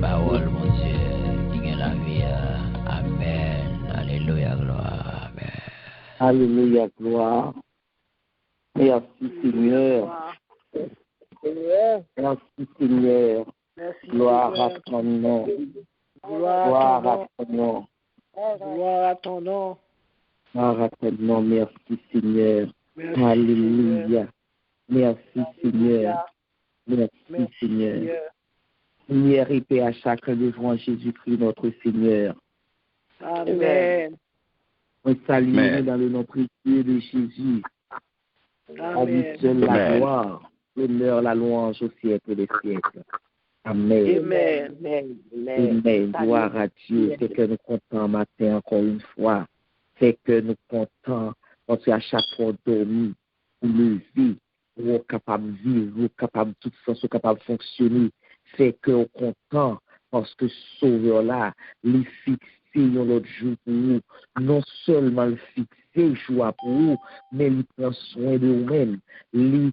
parole, mon Dieu, qui gagne la vie. Amen. Alléluia, gloire. Amen. Alléluia, gloire. Merci Seigneur. Merci Seigneur. Gloire à ton nom. Gloire à ton nom. Gloire à ton nom. Gloire à ton nom. Merci Seigneur. Alléluia. Merci Seigneur. Merci Seigneur. Lumière et paix à chacun devant Jésus-Christ notre Seigneur. Amen. On salue dans le nom précieux de Jésus. En lui seul la gloire, l'honneur, la louange au siècle des siècles. Amen. Amen. Gloire à Dieu. C'est que nous comptons matin encore une fois. C'est que nous comptons parce qu'à chaque fois dormi ou lever, ou est capable de vivre, ou capable de toute façon, capable de fonctionner. C'est que nous comptons parce que Sauveur là, les fixé l'autre jour pour nous. Non seulement le fixé jour pour nous, mais il prend soin de nous-mêmes. Les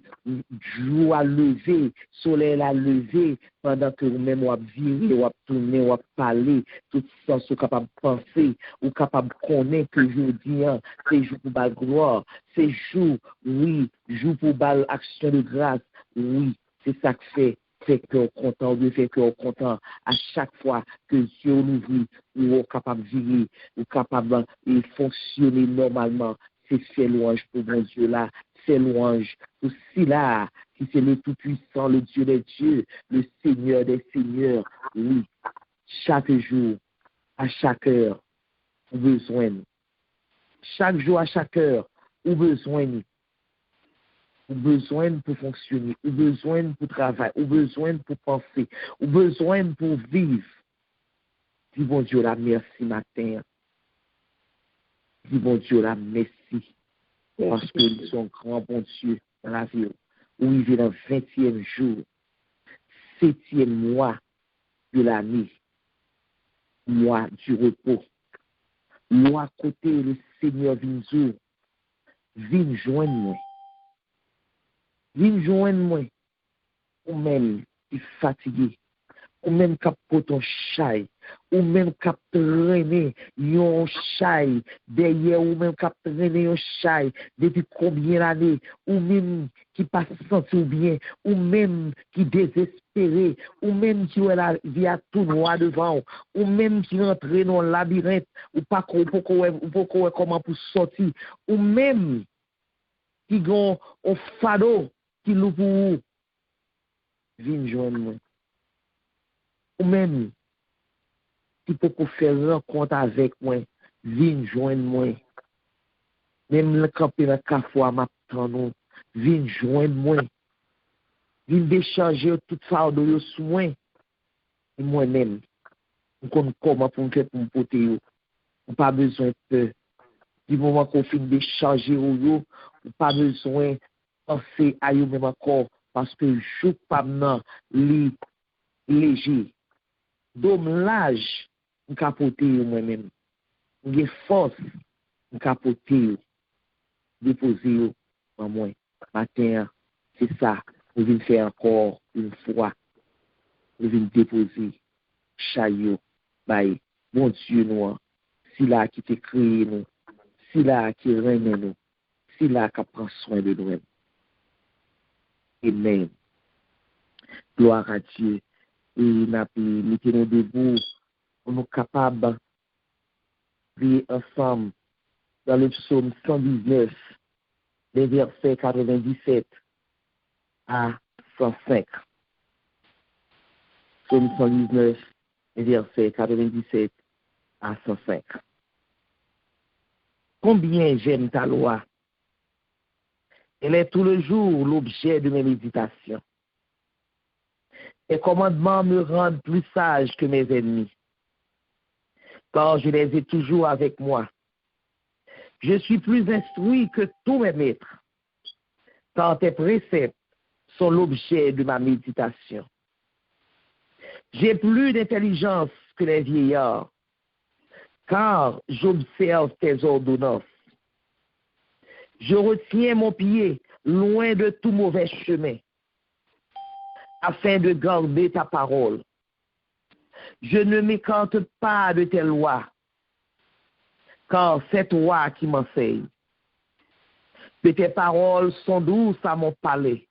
jours à lever, soleil à lever, pendant que nous-mêmes on virer, on tourner, on parler, tout ça, sont capable de penser, ou capable de connaître que jeudi, c'est jour pour la gloire, c'est jour, oui, jour pour la action de grâce, oui, c'est ça que fait que content, de fait que content à chaque fois que Dieu ouvre, ou est capable de vivre, ou capable de fonctionner normalement. C'est fait louange pour mon Dieu là, c'est louange pour là, qui c'est le Tout-Puissant, le Dieu des dieux, le Seigneur des seigneurs. Oui, chaque jour, à chaque heure, ou besoin. Chaque jour, à chaque heure, ou besoin. Ou besoin pour fonctionner, ou besoin pour travailler, ou besoin pour penser, ou besoin pour vivre. Dis bon Dieu la merci matin. Dis bon Dieu la merci. Parce qu'ils sont grands bon Dieu dans la vie. Où il vit dans le 20e jour, 7e mois de l'année, mois du repos. Mois côté le Seigneur vient joindre moi. Viens joindre moi, ou même qui fatigué, ou même qui a ton chai, ou même qui a traîné yon chai, derrière ou même qui a traîné yon chai, depuis combien d'années, ou même qui pas senti bien, ou même qui désespéré, ou même qui a la vie à tout noir devant, ou même qui rentre dans le labyrinthe, ou pas comment pour sortir, ou même qui ont un fardeau, qui loue pour vous, viens joindre moi. Ou même, qui peut faire rencontre avec moi, viens joindre moi. Même le camper dans le café, m'attend, viens joindre moi. Viens décharger tout fardeau sur moi. Et moi-même, je connais comment pour me faire pour me porter. Pas besoin de peur. Du moment qu'on finit de décharger, pas besoin de penser à eux même encore. Parce que je ne suis pas léger. Dommage, je capoter moi-même. J'ai force, je capoter, déposer en moi. Matin, c'est ça. Je viens faire encore une fois. Je viens déposer, chaillot, bye. Bon Dieu, nous, si là qui t'a créé nous, si là qui règne nous, si là qui prend soin de nous. Amen. Gloire à Dieu. Et mettez-nous debout pour nous capables de prier ensemble dans le psaume 119, les versets 97 à 105. Psaume 119, les versets 97 à 105. Combien j'aime ta loi. Elle est tout le jour l'objet de mes méditations. Tes commandements me rendent plus sage que mes ennemis, car je les ai toujours avec moi. Je suis plus instruit que tous mes maîtres, car tes préceptes sont l'objet de ma méditation. J'ai plus d'intelligence que les vieillards, car j'observe tes ordonnances. Je retiens mon pied loin de tout mauvais chemin, afin de garder ta parole. Je ne m'écarte pas de tes lois, car c'est toi qui m'enseignes. Que tes paroles sont douces à mon palais,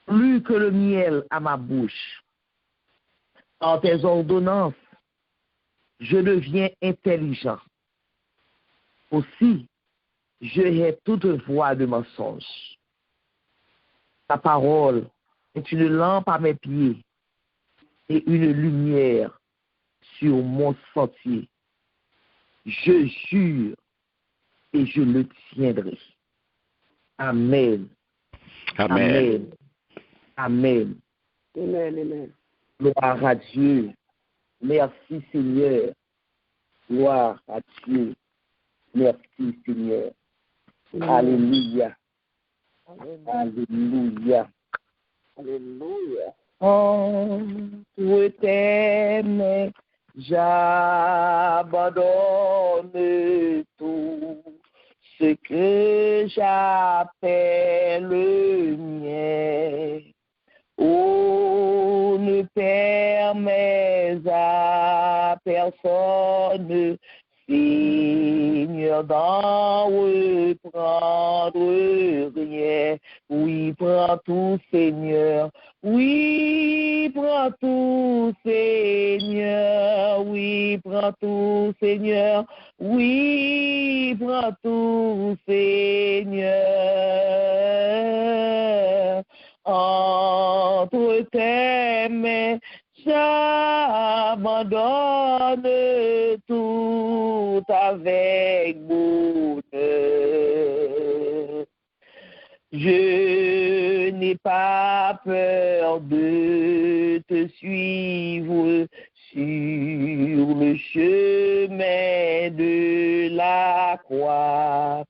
plus que le miel à ma bouche. En tes ordonnances, je deviens intelligent. Aussi, je hais toute voix de mensonge. Ta parole est une lampe à mes pieds et une lumière sur mon sentier. Je jure et je le tiendrai. Amen. Amen. Amen. Amen. Amen. Gloire à Dieu. Merci Seigneur. Gloire à Dieu. Merci Seigneur. Alléluia. Alléluia. Alléluia. Entre tes mains, j'abandonne tout ce que j'appelle le mien. Oh, ne permets à personne, Seigneur, d'en reprendre rien. Oui, prends tout, Seigneur. Oui, prends tout, Seigneur. Oui, prends tout, Seigneur. Oui, prends tout, Seigneur. Entre tes mains, j'abandonne tout avec bonheur. Je n'ai pas peur de te suivre sur le chemin de la croix.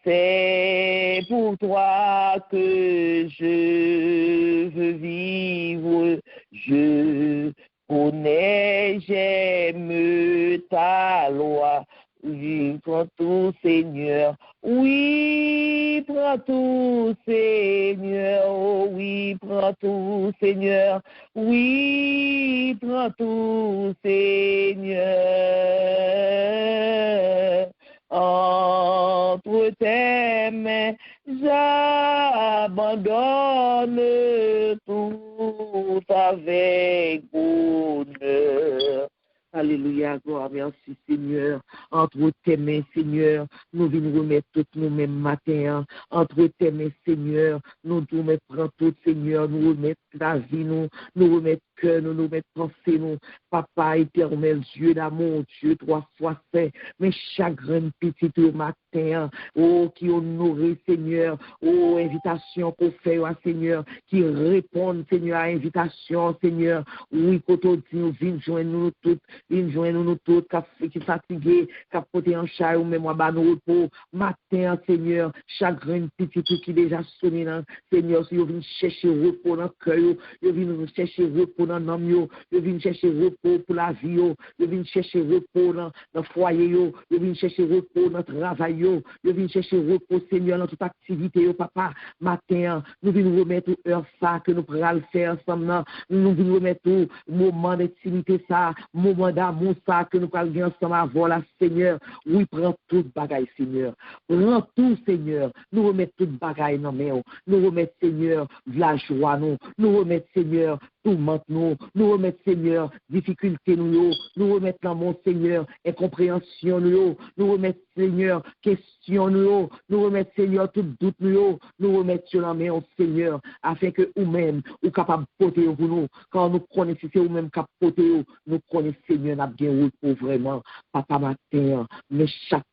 C'est pour toi que je veux vivre. Je connais, j'aime ta loi. Oui, prends tout, Seigneur. Oui, prends tout, Seigneur. Oh, oui, prends tout, Seigneur. Oui, prends tout, Seigneur. Entre tes mains, j'abandonne tout avec bonheur. Alléluia, gloire, merci Seigneur. Entre tes mains, Seigneur, nous venons remettre tout nous-mêmes matin. Entre tes mains, Seigneur, nous remettons prendre tout, Seigneur, nous remettre la vie, nous remettre cœur, nous remettre pensée, nous. Papa éternel, Dieu d'amour, Dieu trois fois saint, mes chagrins petits au matin, oh, qui honoré, Seigneur, oh, invitation qu'on fait, Seigneur, qui répondent, Seigneur, à invitation, Seigneur, oui, quand on dit, nous venons joindre nous toutes, nous toutes, qui fatigués, qui porté en char, ou même à nous repos, matin, Seigneur, chagrin petit qui déjà sonné, Seigneur, si vous venez chercher repos dans le cœur, vous venez chercher repos dans l'âme, vous venez chercher repos pour la vie, vous venez chercher repos dans le foyer, vous venez chercher repos dans le travail, vous venez chercher repos, Seigneur, dans toute activité, papa, matin, nous venons remettre heure ça que nous pourrons le faire ensemble, nous venons remettre moment d'intimité ça, moment d'amour ça que nous pourrons faire ensemble avant la Seigneur. Oui, prends tout bagaille, Seigneur. Prends tout, Seigneur. Nous remettons tout bagaille dans main. Nous remettons, Seigneur, la joie, nous remettons, Seigneur, tout maintenant, nous remettons, Seigneur, difficulté, nous remettons mon Seigneur, incompréhension, nous remettons, Seigneur, question, nous remettons, Seigneur, tout doute, nous remettons sur la main, Seigneur, afin que vous-même, vous capable de porter pour nous, quand nous connaissons, c'est vous-même capable de porter, nous connaissons, Seigneur, nous avons bien repos vraiment, papa matin, mais chaque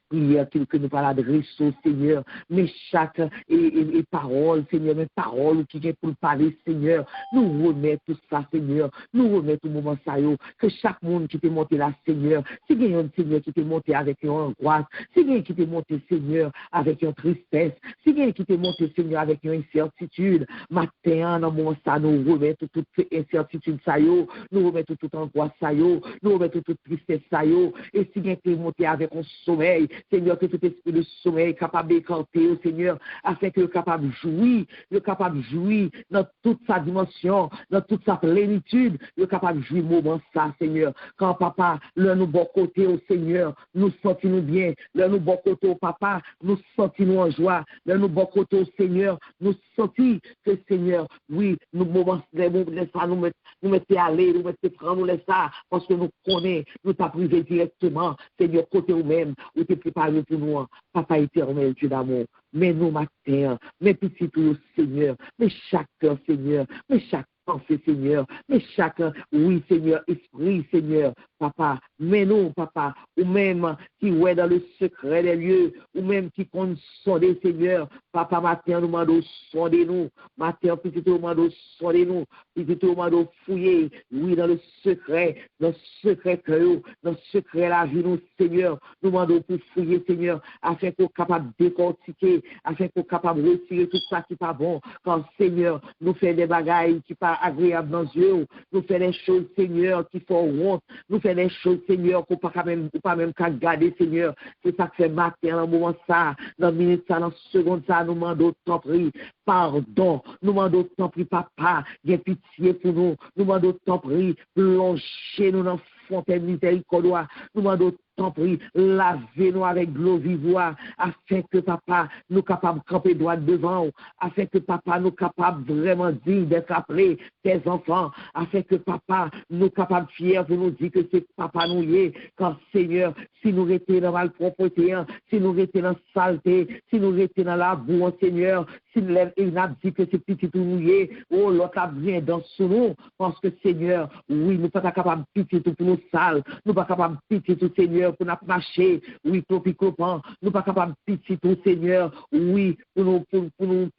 prière que nous allons adresser, Seigneur, mais chaque et parole, Seigneur, mes paroles qui viennent pour parler, Seigneur, nous remettons tout ça, Seigneur, nous remettons au moment ça, que chaque monde qui t'est monté là, Seigneur, si il y a un Seigneur qui t'est monté avec une angoisse, angoisse, si quelqu'un qui t'est monté, Seigneur, avec une tristesse, si quelqu'un qui t'est monté, Seigneur, avec une incertitude, matin, dans mon ça, nous remettons toute incertitude, ça yo, nous remettons toute angoisse, ça yo, nous remettons toute tristesse, ça yo, et si quelqu'un qui est monté avec un sommeil, Seigneur, que tout esprit de sommeil capable d'écarter, Seigneur, afin que le capable de jouir dans toute sa dimension, dans toute sa plénitude, le capable de jouir moment ça, Seigneur. Quand papa, le nous bon côté au Seigneur, nous sentons bien, le nous bon côté au papa, nous sentons en joie, le nous bon côté au Seigneur, nous sentons que Seigneur, oui, nous moments ça, nous mettons aller, nous mettons prendre, nous laissons ça, parce que nous connaissons, nous t'as privé directement, Seigneur, côté ou même, où tu es préparé pour nous, papa éternel, Dieu d'amour. Mais nous, matin, mes petits tout, Seigneur, mais chacun, Seigneur, mais chaque pensée, Seigneur, mais chacun, oui, Seigneur, esprit, Seigneur, papa, mais nous, papa, ou même qui est dans le secret des lieux, ou même qui compte sonder, Seigneur, papa, matin, nous demandons sonder nous, matin, petit tout, nous demandons sonder nous, petit tout, nous demandons fouiller, oui, dans le secret que dans le secret la vie, nous, Seigneur, nous demandons pour fouiller, Seigneur, afin qu'on soit capable de décortiquer, afin qu'on soit capable de retirer tout ça qui n'est pas bon, quand, Seigneur, nous fait des bagailles qui ne sont pas agréables dans les yeux, nous fait des choses, Seigneur, qui font honte, nous fait des choses, Seigneur, qu'on ne peut pas même qu'à garder, Seigneur. C'est ça que fait matin, dans le moment ça, dans le minute ça, dans la seconde ça, nous demandons tant pis, pardon, nous demandons tant pis, papa, viens pitié pour nous, nous demandons tant pis, plongez nous dans fontaine miséricorde, nous demandons tant pis, lavez-nous avec de l'eau vivoire, afin que papa, nous capables de camper droit devant, afin que papa, nous capables vraiment dire d'être appelés tes enfants, afin que papa, nous capables fiers de nous dire que c'est papa nous y est, quand Seigneur, si nous étions dans la malpropreté, si nous étions dans la saleté, si nous étions dans la boue, Seigneur, si il a dit que c'est petit tout nous y est, oh, l'autre a bien dans sous nous, parce que Seigneur, oui, nous ne sommes pas capables de petit tout pour nous sales, nous ne sommes pas capables de petit tout, Seigneur, pour nous marcher, oui, clopin, nous ne sommes pas capables de petit tout, Seigneur, oui, pour nous,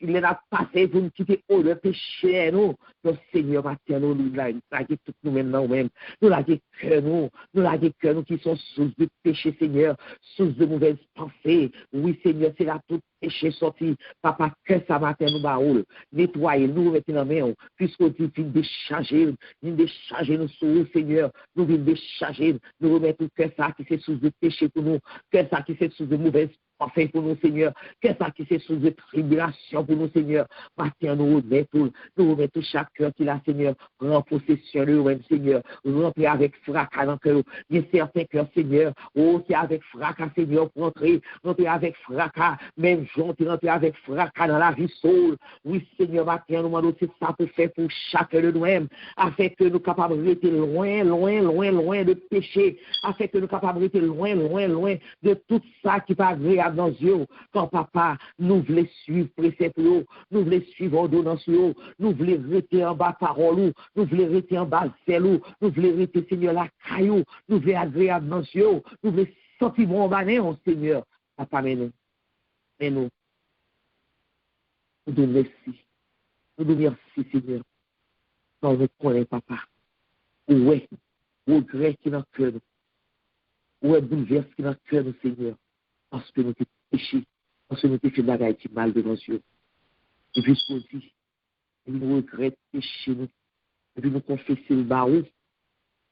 il est là passé, pour nous quitter au le péché, nous, donc Seigneur, matin, nous laguer tout nous-mêmes, nous laguer cœur, nous laguer cœur, nous qui sont source de péché, Seigneur, source de mauvaises pensées, oui, Seigneur, c'est là tout péché sorti, papa, que ça matin, nous baoule, nettoyer, nous mettons dans la main, puisqu'on dit, décharger nous sur Seigneur, nous venons décharger, nous remettons que ça qui c'est source de péché pour nous, que ça qui c'est source de mauvaise pensée pour nous, Seigneur, que ça qui c'est source de tribulation pour nous, Seigneur, matin, nous remettons chaque cœur qui l'a, Seigneur, rend possession de nous, Seigneur, rempli avec fracas dans le cœur, il y a certains cœurs, Seigneur, oh, qui avec fracas, Seigneur, pour entrer, rempli avec fracas, même gens qui rentrent avec fracas dans la vie soul, oui, Seigneur, matin, nous demandons c'est ça pour faire pour chacun de nous-mêmes, afin que nous capables de rester loin de péché, afin que nous capables de rester loin de tout ça qui n'est pas agréable dans les yeux. Quand papa, nous voulons suivre précepte, nous voulons suivre ordonnance, nous voulons rester en bas parole, nous voulons rester en bas zèle, nous voulons rester, Seigneur, la caillou, nous voulons agréable dans les yeux, nous voulons sentir bon bané, Seigneur. Papa, mais nous nous merci. Nous merci, Seigneur. Quand nous connaissons, papa. Ouais, regret qui est dans le cœur. Ouais, bouleverse qui est dans le cœur, Seigneur. Parce que nous t'es péché. Parce que nous t'es fait de la gaille qui mal devant Dieu. Et puis, ce qu'on dit, nous regrettons péché, nous. Et puis, nous confessons le barreau.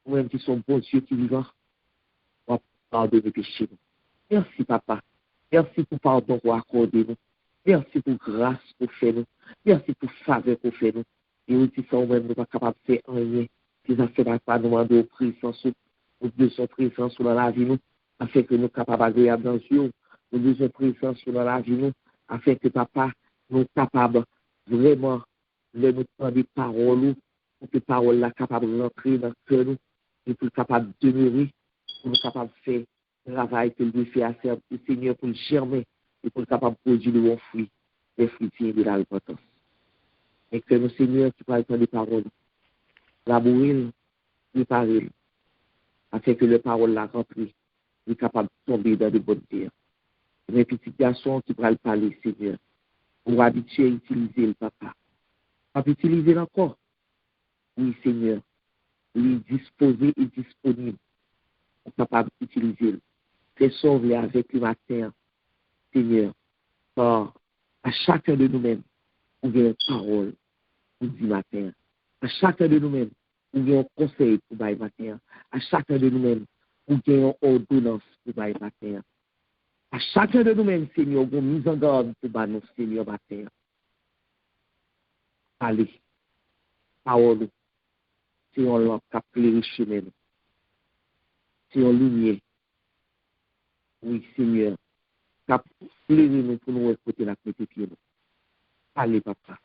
Nous-mêmes qui sommes bons Dieu qui vivant. On va pardonner péché, nous. Merci, papa. Merci pour pardon pour accorder nous. Merci pour grâce pour faire nous. Merci pour faveur pour faire nous. Et aussi, ça, nous-mêmes, nous ne sommes pas capables de faire rien. Si ça ne fait pas nous demander présence, nous besoin présence dans la vie, nous, afin que nous soyons capables d'agréable dans Dieu. Nous besoin présence dans la vie, nous, afin que papa, nous sommes capables vraiment de nous prendre des paroles, pour que les paroles soient capables de rentrer dans le cœur, nous, et pour capables de demeurer, pour nous capables de faire le travail que lui fait à faire au Seigneur pour le germer, et pour capable de produire le bon fruit, les fruitiers de la repentance. Et que nos Seigneur qui parle des paroles, labourer, préparer, afin que les paroles la rentrent, est capable de tomber dans de bonnes terres. Mes petits garçons qui pourraient parler, Seigneur, pour habituer à utiliser le papa. Pas utiliser encore. Oui, Seigneur, lui disposer et disponible pour capable d'utiliser. c'est sauvé avec le matin, Seigneur. Car à chacun de nous-mêmes, nous avons une parole pour dire matin. À chacun de nous-mêmes, nous avons un conseil pour dire matin. À chacun de nous-mêmes, nous avons une ordonnance pour dire matin. À chacun de nous-mêmes, Seigneur, nous avons une mise en garde pour dire nous, Seigneur, matin. Allez, parole, c'est un lampe qui a éclairé chemin. C'est une lumière. Oui, Seigneur, qui a éclairé nous pour nous écouter la petite. Allez, papa.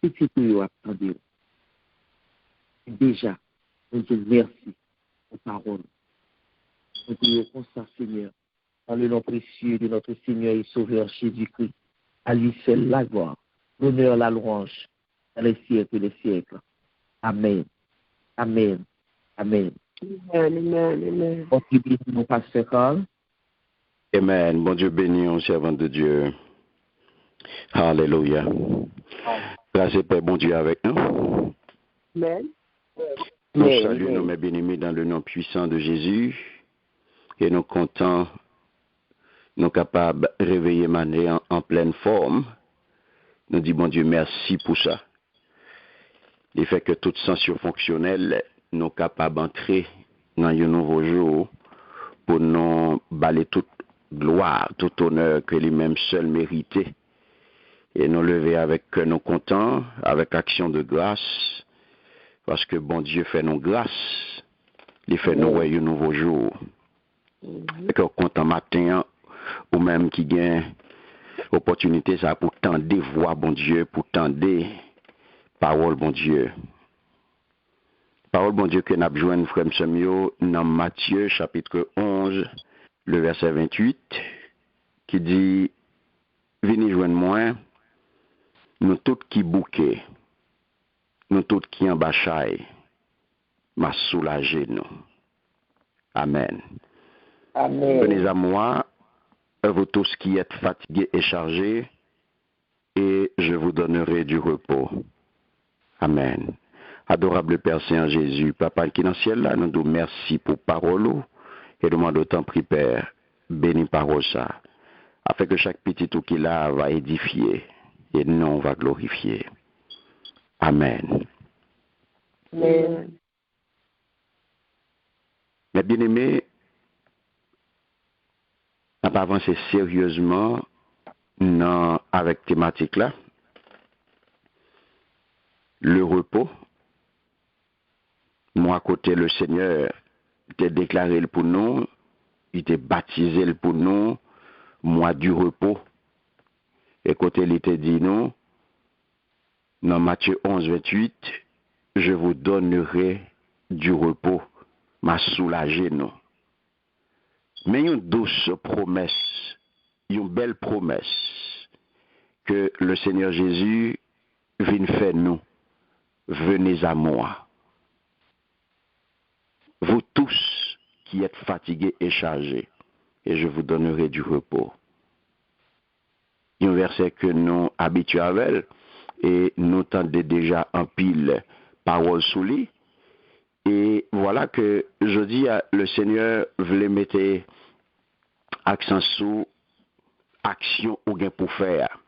Petit peu, attendez. Déjà, nous te merci pour parole. Nous prions pour ça, Seigneur, dans le nom précieux de notre Seigneur et Sauveur Jésus-Christ. À lui seul la gloire, l'honneur, la louange, dans les siècles et les siècles. Amen. Amen. Amen. Amen, amen. Bon Dieu bénit mon pasteur Carl. Amen. Bon Dieu béni, on servant de Dieu. Alléluia. Grâce et paix, bon Dieu avec nous. Amen. Nous saluons nos bien-aimés dans le nom puissant de Jésus et nous comptons, nous capables de réveiller Mané en pleine forme. Nous disons, bon Dieu, merci pour ça. Il fait que toute censure fonctionnelle, nous capables d'entrer dans un nouveau jour pour nous balayer toute gloire, tout honneur que lui-même seul méritait. Et nous lever avec nos contents, avec action de grâce, parce que bon Dieu fait nos grâces, il fait nous un nouveau jour. Et que content matin, ou même qui gagne opportunité ça pour tendre voix bon Dieu, pour tendre parole bon Dieu. Parole bon Dieu que nous avons joué frère Samuel dans Matthieu chapitre 11, le verset 28, qui dit, venez joindre moi, nous tous qui bouquet, nous tous qui en bâchaille, m'a soulagé nous. Amen. Amen. Venez à moi, vous tous qui êtes fatigués et chargés, et je vous donnerai du repos. Amen. Adorable Père Saint Jésus, Papa qui est dans le ciel, là, nous nous merci pour parole, et demande autant prie Père, bénis parole ça, afin que chaque petit tout qui là va édifier, et non va glorifier. Amen. Amen. Mes bien-aimés, on va avancer sérieusement avec thématique là. Le repos. Moi, à côté, le Seigneur, il t'a déclaré pour nous, il t'a baptisé pour nous, mois du repos. Et côté, il t'a dit nous, dans Matthieu 11, 28, je vous donnerai du repos, m'a soulagé nous. Mais une douce promesse, une belle promesse que le Seigneur Jésus vient faire nous. Venez à moi. Vous tous qui êtes fatigués et chargés, et je vous donnerai du repos. Il y a un verset que nous habitués avec, et nous tendons déjà en pile parole sous lui. Et voilà que je dis, le Seigneur voulait mettre accent sur action ou gain pour faire.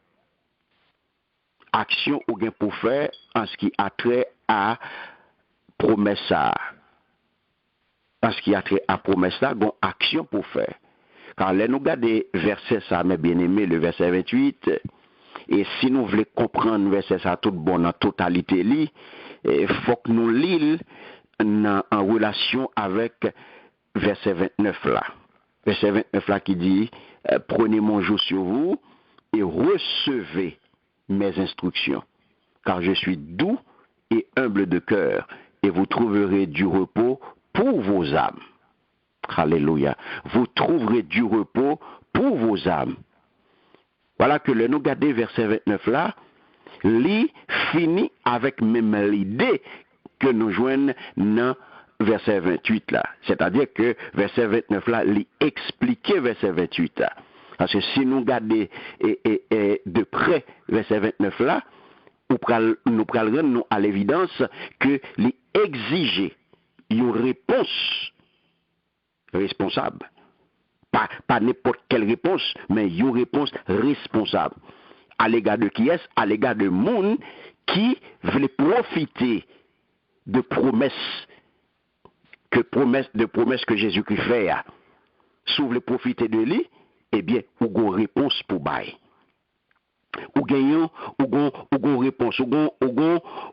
Action ou gain pour faire en ce qui a trait à promesse ça. En ce qui a trait à promesse ça, bon action pour faire. Quand là nous regardons verset ça, mes bien-aimés, le verset 28, et si nous voulons comprendre verset ça tout bon en totalité, il faut que nous lisions en relation avec verset 29 là. Verset 29 là qui dit, prenez mon joug sur vous et recevez mes instructions, car je suis doux et humble de cœur, et vous trouverez du repos pour vos âmes. Alléluia. Vous trouverez du repos pour vos âmes. Voilà que le nous garder verset 29 là, lui finit avec même l'idée que nous joignons dans verset 28 là. C'est-à-dire que verset 29 là, lui expliquer verset 28 là. Parce que si nous regardons de près verset 29 là, nous prendrons à l'évidence que lui exiger une réponse responsable pas n'importe quelle réponse, mais une réponse responsable. À l'égard de qui est-ce? À l'égard de monde qui veut profiter de promesses que Jésus-Christ fait. Si vous voulez profiter de lui, eh bien, vous avez une réponse pour bailler. Ou gagnant, ou réponse, ou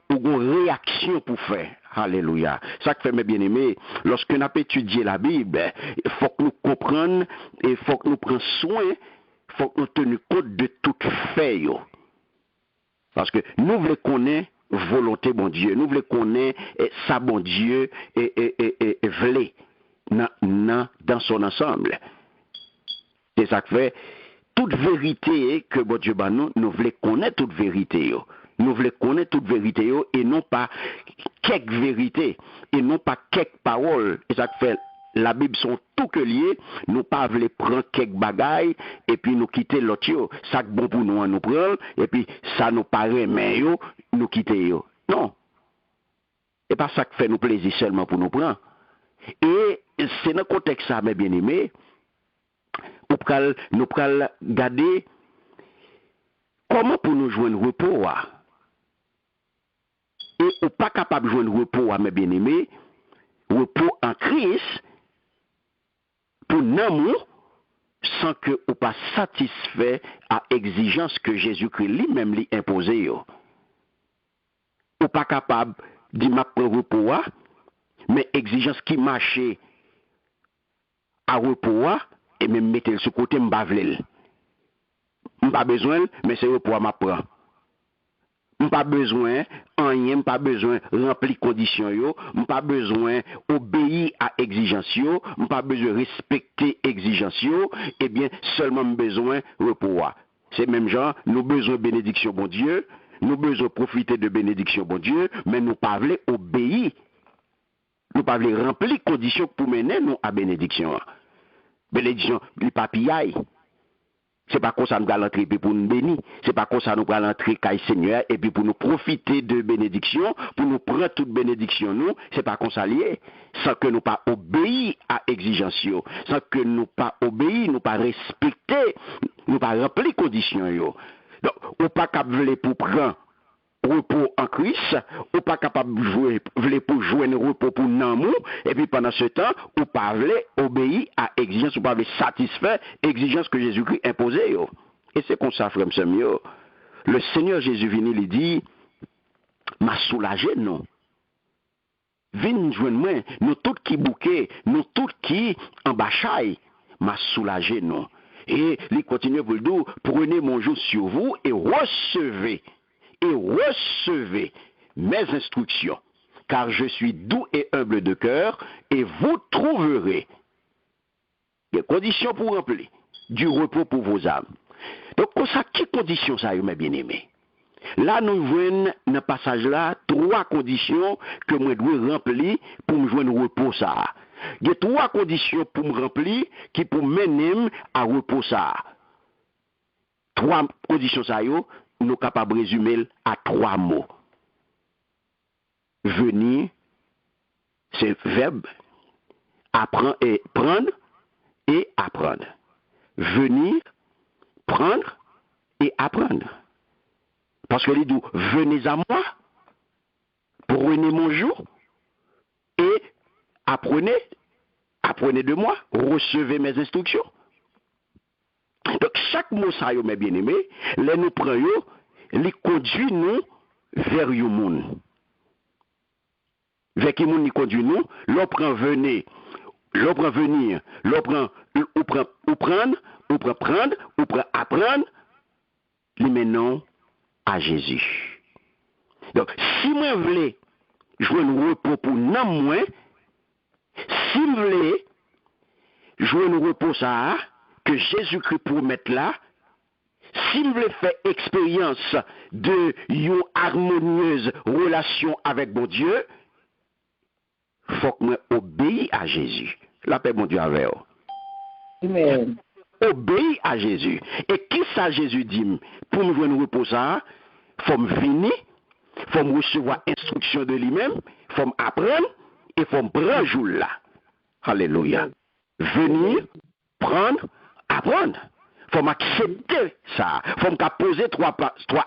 réaction pour faire. Alléluia. Ça que fait mes bien-aimés, lorsque nous étudions la Bible, il faut que nous comprenions et il faut que nous prenions soin, il faut que nous tenions compte de tout fait. Parce que nous voulons connaître volonté bon Dieu, nous voulons connaître ça bon Dieu et voulait dans son ensemble. C'est ça que fait toute vérité que bon Dieu nous voulons connaître toute vérité. Nous voulons connaître toute vérité et non pas quelques vérités et non pas quelques paroles. Et ça fait la Bible sont tout que liés. Nous pas voulons prendre quelques bagailles et puis nous quitter l'autre. Ça bon pour nous nous prendre et puis ça nous paraît mais nous quitter. Non. Et pas ça qui fait nous plaisir seulement pour nous prendre. Et c'est dans le contexte ça mes bien-aimés. Nous allons garder comment pour nous jouer un repos. Et ou pas capable de jouer un repos, mes bien-aimés, repos en Christ, pour nous, sans que ou pas satisfait à l'exigence que Jésus-Christ lui-même lui imposé. Ou pas capable de m'apprendre repos, mais exigence qui marchait à repos, et même mettre le sur côté, m'pas besoin, mais c'est repos à m'apprendre. M'pas besoin, rien, pas besoin remplir conditions yo, m'pas besoin obéir à exigence yo, m'pas besoin respecter exigence yo, et bien seulement besoin repos. C'est même genre, nous besoin bénédiction bon Dieu, nous besoin profiter de bénédiction bon Dieu, mais nous pas voulons obéir. Nous pas voulons remplir conditions pour mener nous à bénédiction. Bénédiction, les papillailles. C'est pas comme ça nous allons entrer pour nous bénir. C'est pas comme ça nous allons entrer caille Seigneur et puis pour nous profiter de bénédiction, pour nous prendre toute bénédiction nous, c'est pas comme ça lié. Sans que nous pas obéir à exigence, sans que nous pas obéir, nous pas respecter, nous pas remplir conditions yo. Donc, ou pas capable pour prendre repos en Christ, ou pas capable de jouer pour jouer un repos pour nous, et puis pendant ce temps, ou pas obéir à exigence, ou pas satisfaire exigence que Jésus-Christ imposait. Et c'est comme ça, frère Samuel. Le Seigneur Jésus venu lui dit, m'a soulagé, non. Viens joindre moi, nous tous qui bouquet, nous tous qui en bâchaille, m'a soulagé, non. Et il continue pour le dire, prenez mon joug sur vous et recevez mes instructions, car je suis doux et humble de cœur, et vous trouverez des conditions pour remplir du repos pour vos âmes. Donc, ça, quelles conditions ça, mes bien-aimés? Là, nous voyons dans le passage là, 3 conditions que moi dois remplir pour me joindre repos ça. Il y a 3 conditions pour me remplir qui pour mener à repos ça. 3 conditions ça, nous sommes capables de résumer à 3 mots. Venir, c'est verbe, apprendre et prendre et apprendre. Venir, prendre et apprendre. Parce que les deux, venez à moi, prenez mon jour et apprenez de moi, recevez mes instructions. Donc chaque mot ça, mes bien-aimés, les nous prenons, les conduit nous vers le monde. Vers qui monde nous conduit nous, l'on prend venir, l'on prend venir, l'on prend ou prendre, ou prend apprendre, les maintenant à Jésus. Donc si moi voulais jouer un repos pour non moins, si vous voulez jouer un repos ça que Jésus-Christ promet là, si vous voulez faire expérience de une harmonieuse relation avec mon Dieu, faut que moi obéisse à Jésus. La paix mon Dieu avec vous. Amen. Obéis à Jésus. Et qui ça Jésus dit pour me jouer un repos ça, faut me venir, faut me recevoir instruction de lui-même, faut m'apprendre et faut me prendre jour là. Alléluia. Venir, prendre, apprendre. Faut m'accepter ça. Faut me poser trois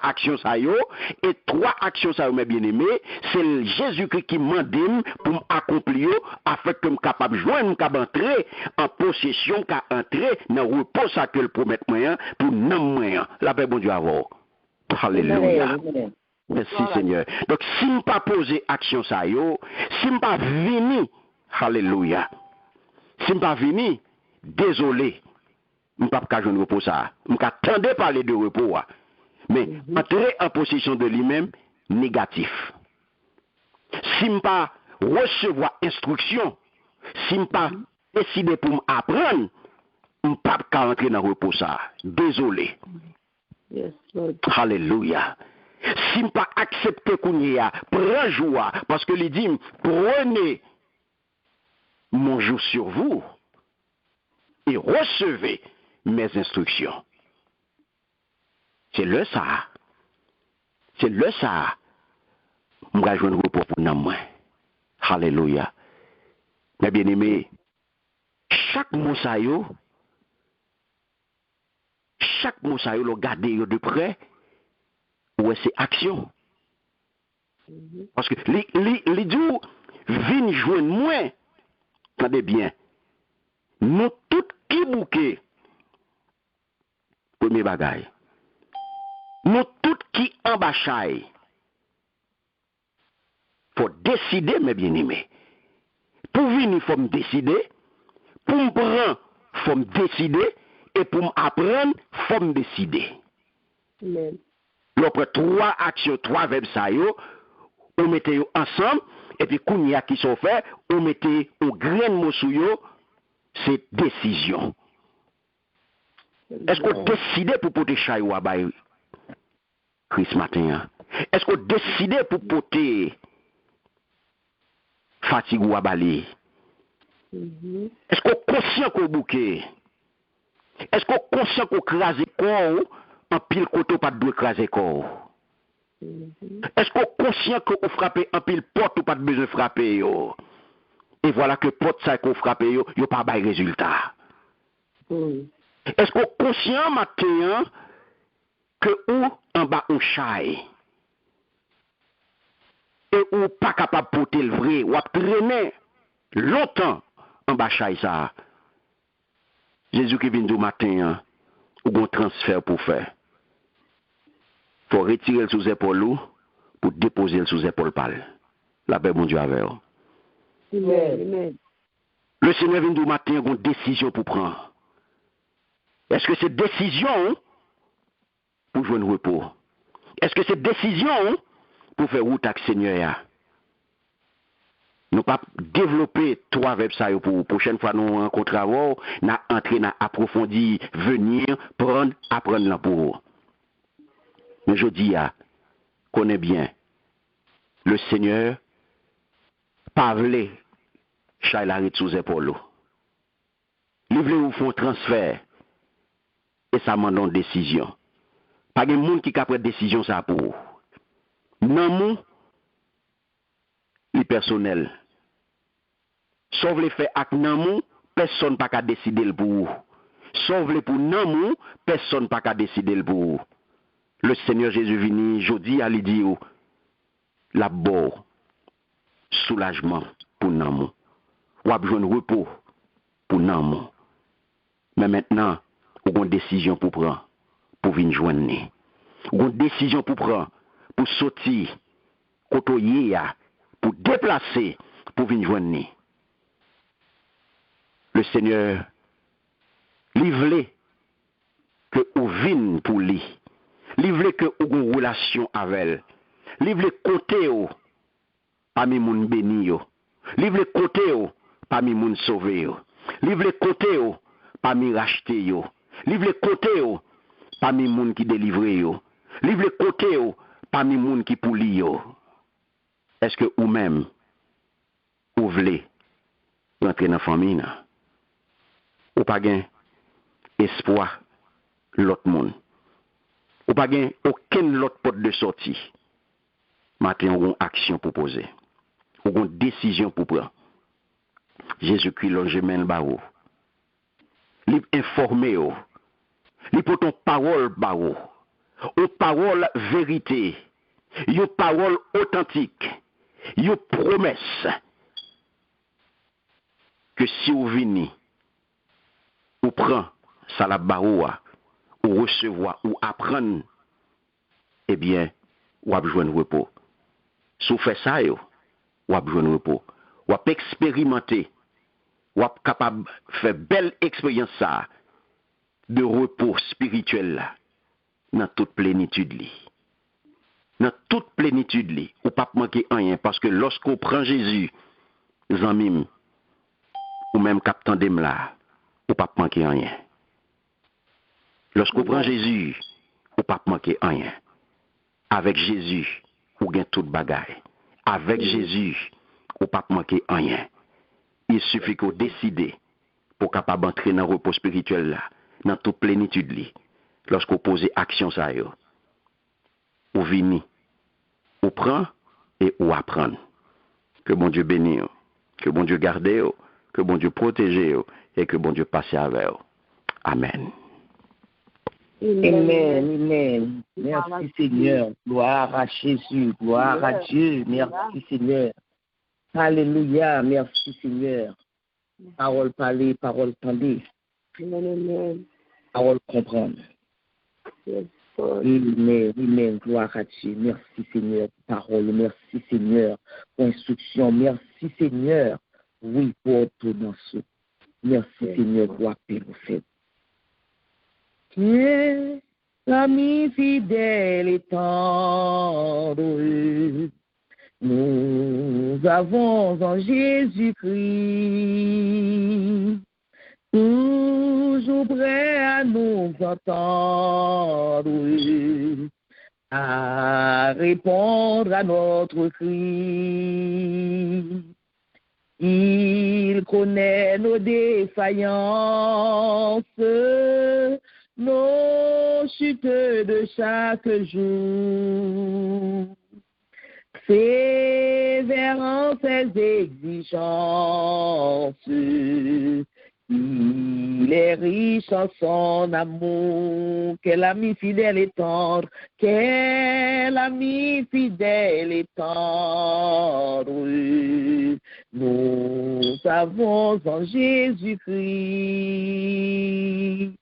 actions ça yo et trois actions ça mes bien-aimés, c'est Jésus-Christ qui m'a dit pour m'accomplir afin que me capable joindre capable entrer en possession qu'à entrer dans le repos ça que le promet moi pour non moi. La paix bon Dieu avoir. Alléluia. Merci Seigneur. Donc si me pas poser action ça yo, si me pas venir, alléluia. Si me pas venir, désolé. Je ne peux pas jouer repos ça. Je peux attendre parler de repos. Mais entrer en possession de lui-même, négatif. Si je ne peux pas recevoir instruction, si je ne peux pas décider pour m'apprendre, je ne peux pas entrer dans le repos ça. Désolé. Yes, Lord. Alléluia. Si je ne peux pas accepter qu'on y a, prends joie, parce que il dit, prenez mon jour sur vous et recevez mes instructions. C'est le ça. C'est le ça. Je vais jouer un repos pour nous. Alléluia. Mes bien-aimés, chaque mot ça yo, le garder de près, ouais, c'est action. Parce que les jours viennent joindre moins. Attendez bien. Nous tous qui bouquet. Premier bagaille. Nous tous qui en bachaille. Faut décider, mes bien-aimés. Pour venir, il faut me décider. Pour me prendre, il faut me décider. Et pour m'apprendre, il faut me décider. Amen. Après trois actions, trois verbes, ça yo, on mettez ensemble. Et puis, quand il y a qui sont faits, on mettez au grain de mot sous yo, c'est décision. Est-ce qu'on décide pour porter chaille à bail Chris matin? Est-ce qu'on décide pour porter fatigue ou à bali? Est-ce qu'on conscient qu'on bouquet? Est-ce qu'on conscient qu'on crase corps en pile côté pas de craser corps? Est-ce qu'on conscient qu'on frappe en pile porte ou pas de besoin frapper yo? Et voilà que porte ça qu'on frappe yo pas bail résultat. Est-ce qu'on conscient matin que ou en bas on chaille et ou pas capable de porter le vrai ou à traîner longtemps en bas chaille ça? Jésus qui vient du matin ou un transfert pour faire. Faut retirer le sous épaule pour déposer le sous épaule pâle. La paix bon Dieu avec vous. Amen. Le Seigneur vient du matin une décision pour prendre. Est-ce que c'est décision pour jouer un repos? Est-ce que c'est décision pour faire route avec le Seigneur? Nous pas développer trois verbes ça pour la prochaine fois nous rencontrer avant, n'a entrer n'a approfondir, venir, prendre, apprendre là pour vous. Mais je dis connais bien le Seigneur pas vle chay la rit sous épaule. Il veut vous faire un transfert et ça m'a donné décision. Pas de monde qui a pris décision ça pour vous. Non mon les personnel. Sauf les faits avec nan personne pas qu'à décider pour vous. Sauf les pour nan personne pas qu'à décider pour vous. Le Seigneur Jésus vini jodi a li di ou la bord soulagement pour nan ou a besoin de repos pour nan. Mais maintenant, ou une décision pour prendre pour venir joindre. Ou une décision pour prendre pour sortir côtoyer pour déplacer pour venir joindre. Le Seigneur livre que ou vin pour lui. Livre que ou une relation avec elle. Livre côté ou parmi moun béni yo. Livre côté ou parmi moun sauvé yo. Livre côté ou parmi racheté yo. Livre côté ou parmi moun qui délivré yo. Livre côté ou parmi moun qui pouli yo. Est-ce que ou même ou voulez rentrer dans la famille? Ou pas gain espoir l'autre monde. Ou pas gain aucune autre porte de sortie. Matin on une action pour poser. Ou une décision pour prendre. Jésus-Christ longe men ba ou. li informer yo, li poton parole ba yo, ou parole vérité, yo parole authentique, yo promesse que si vous venez, ou prend ça la baroua, ou recevoir, ou apprendre, eh bien, ou a besoin de repos. Si vous faites ça, ou a besoin de repos. Ou a expérimenter, ou a capable de faire belle expérience ça, de repos spirituel là, dans toute plénitude li. Dans toute plénitude li, ou pas manquer rien, parce que lorsqu'on prend Jésus, zanmim, ou même captain dem là, ou pas manquer rien. Lorsqu'on prend Jésus, ou pas manquer rien. Avec Jésus, ou gain toute bagaille. Avec Jésus, ou pas manquer rien. Il suffit qu'on décide pour capable entrer dans le repos spirituel là, dans toute plénitude li. Lorsqu'on pose action ça yo, ou vini, ou prend et ou apprendre. Que bon Dieu bénisse, que bon Dieu garde, que bon Dieu protège et que bon Dieu passe avec eux. Amen. Amen, amen. Merci Seigneur. Gloire à Jésus, gloire à Dieu. Merci Seigneur. Alléluia, merci Seigneur. Parole parlée, parole tendue. Parole comprendre. Amen, amen, gloire à Dieu. Merci Seigneur pour parole, merci Seigneur pour instruction, merci Seigneur, oui, pour ordonnance. Merci Seigneur pour appel au fait. Tu es l'ami fidèle et tendre. Nous avons en Jésus-Christ toujours prêt à nous entendre, à répondre à notre cri. Il connaît nos défaillances, nos chutes de chaque jour. Sévère ses exigences, il est riche en son amour. Quel ami fidèle et tendre, quel ami fidèle et tendre. Nous avons en Jésus-Christ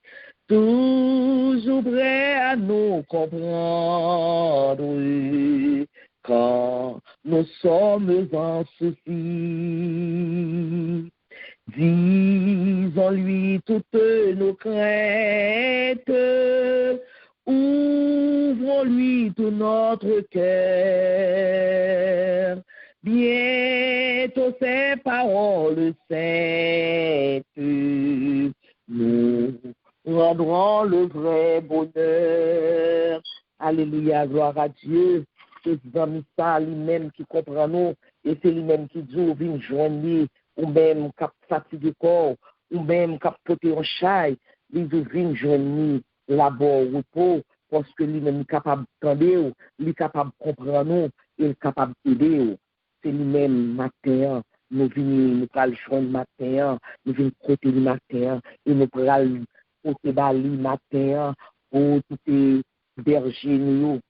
toujours prêt à nous comprendre quand nous sommes en souci. Disons-lui toutes nos craintes, ouvrons-lui tout notre cœur. Bientôt ces paroles saintes nous rendront le vrai bonheur. Alléluia, gloire à Dieu. C'est ça lui-même qui comprend nous, et c'est lui-même qui dit, viens joindre, ou même qui fatigue corps, ou même qui porter un chai, il vient joindre là-bas au repos, parce que lui-même est capable d'entendre, il est capable de comprendre nous, il est capable d'aider. C'est lui-même matin, nous allons joindre matin, nous venons côté le matin, et nous allons côté bali matin, pour tous les bergers nous.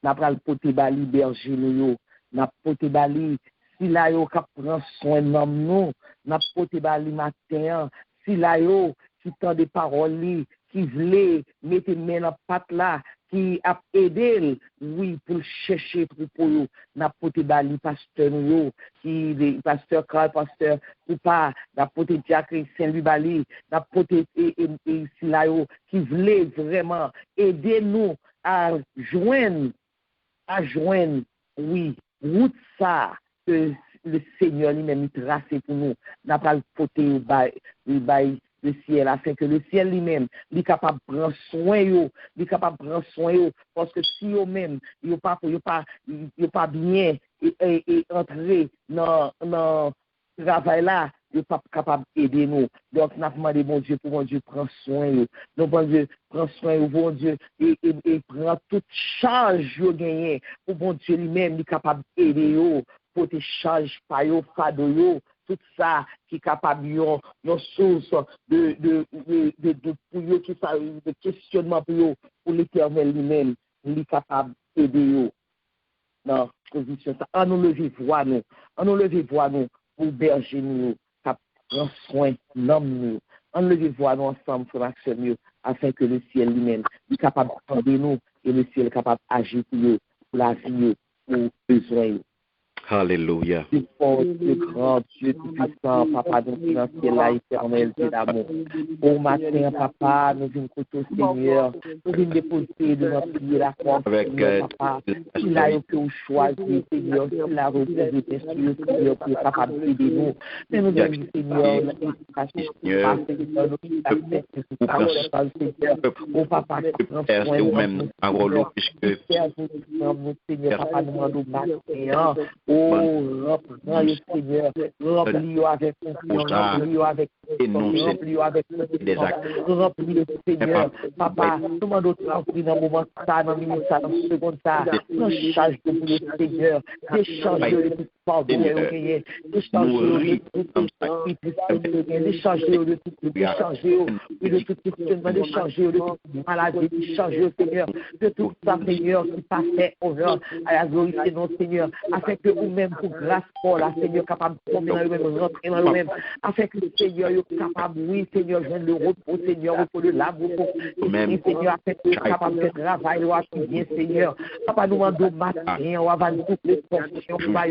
N'a pas le poté bali berger nous, n'a poté bali si la yo ka prend soin de nous, n'a poté bali matin, si la yo qui tend des paroles qui veut mettre main dans patte là, qui a aidé oui pour chercher pour yo, n'a poté bali pasteur nous qui pasteur Carl pasteur ou pas, n'a poté diacre Saint-Louis bali, n'a poté et si la yo qui veut vraiment aider nous à joindre, oui, route ça que le Seigneur lui-même tracé pour nous. N'a pas le côté le ciel, afin que le ciel lui-même est capable de prendre soin yo, parce que si yo même, yo pas bien et entrer dans travail là, il n'est pas capable d'aider nous. Donc, nous avons demandé, bon Dieu, pour bon Dieu, prends soin. Donc, bon Dieu, prends soin, bon Dieu, et prends toute charge que gagné. Pour bon Dieu lui-même, il est capable d'aider pour te charge par yo, fado yo, tout ça qui est capable de source de questionnement pour l'Éternel lui-même, il est capable d'aider dans position ça. On nous lever voix nous, pour berger nous, pour prendre soin de nous. On nous lever voix nous ensemble pour action mieux, afin que le ciel lui-même est capable d'entendre nous et le ciel est capable d'agir pour nous, pour la vie, pour besoin. Alléluia. Dieu fort, Dieu grand, Dieu tout-puissant, Papa, nous financier là, éternel, Dieu d'amour. Au matin, Papa, nous venons côté au Seigneur, nous venons déposer de notre pied la croix, Seigneur, Papa. Il a eu que vous choisir, Seigneur, il a reposé tes cieux, Seigneur, pour être capable d'aider nous. Mais nous donnons, Seigneur, au Papa, Père, c'est vous-même, parole, puisque Seigneur, Papa, nous demandons matin, oh, remplis, Seigneur, remplis-le avec confiance, remplis-le avec remplis-le avec des actes. Remplis-le, Seigneur, Papa, nous demandons de remplir dans le moment ça, dans le minute ça, dans le second ça, dans le charge de vous, Seigneur, décharge-le de tout pardon, décharge-le de tout décharge-le de tout questionnement, décharge-le de toute maladie, décharge-le, Seigneur, de tout ça, Seigneur, qui passait honneur à la glorifier, non, Seigneur, afin que vous-même, pour grâce pour la Seigneur, capable de tomber dans le-même, rentrer dans le-même, afin que le Seigneur est capable, oui, Seigneur, je le repos, Seigneur, repos de l'amour, et Seigneur, afin que capable de travailler, ou bien, Seigneur, Papa, nous demandons matin, on va nous toutes les portions, on va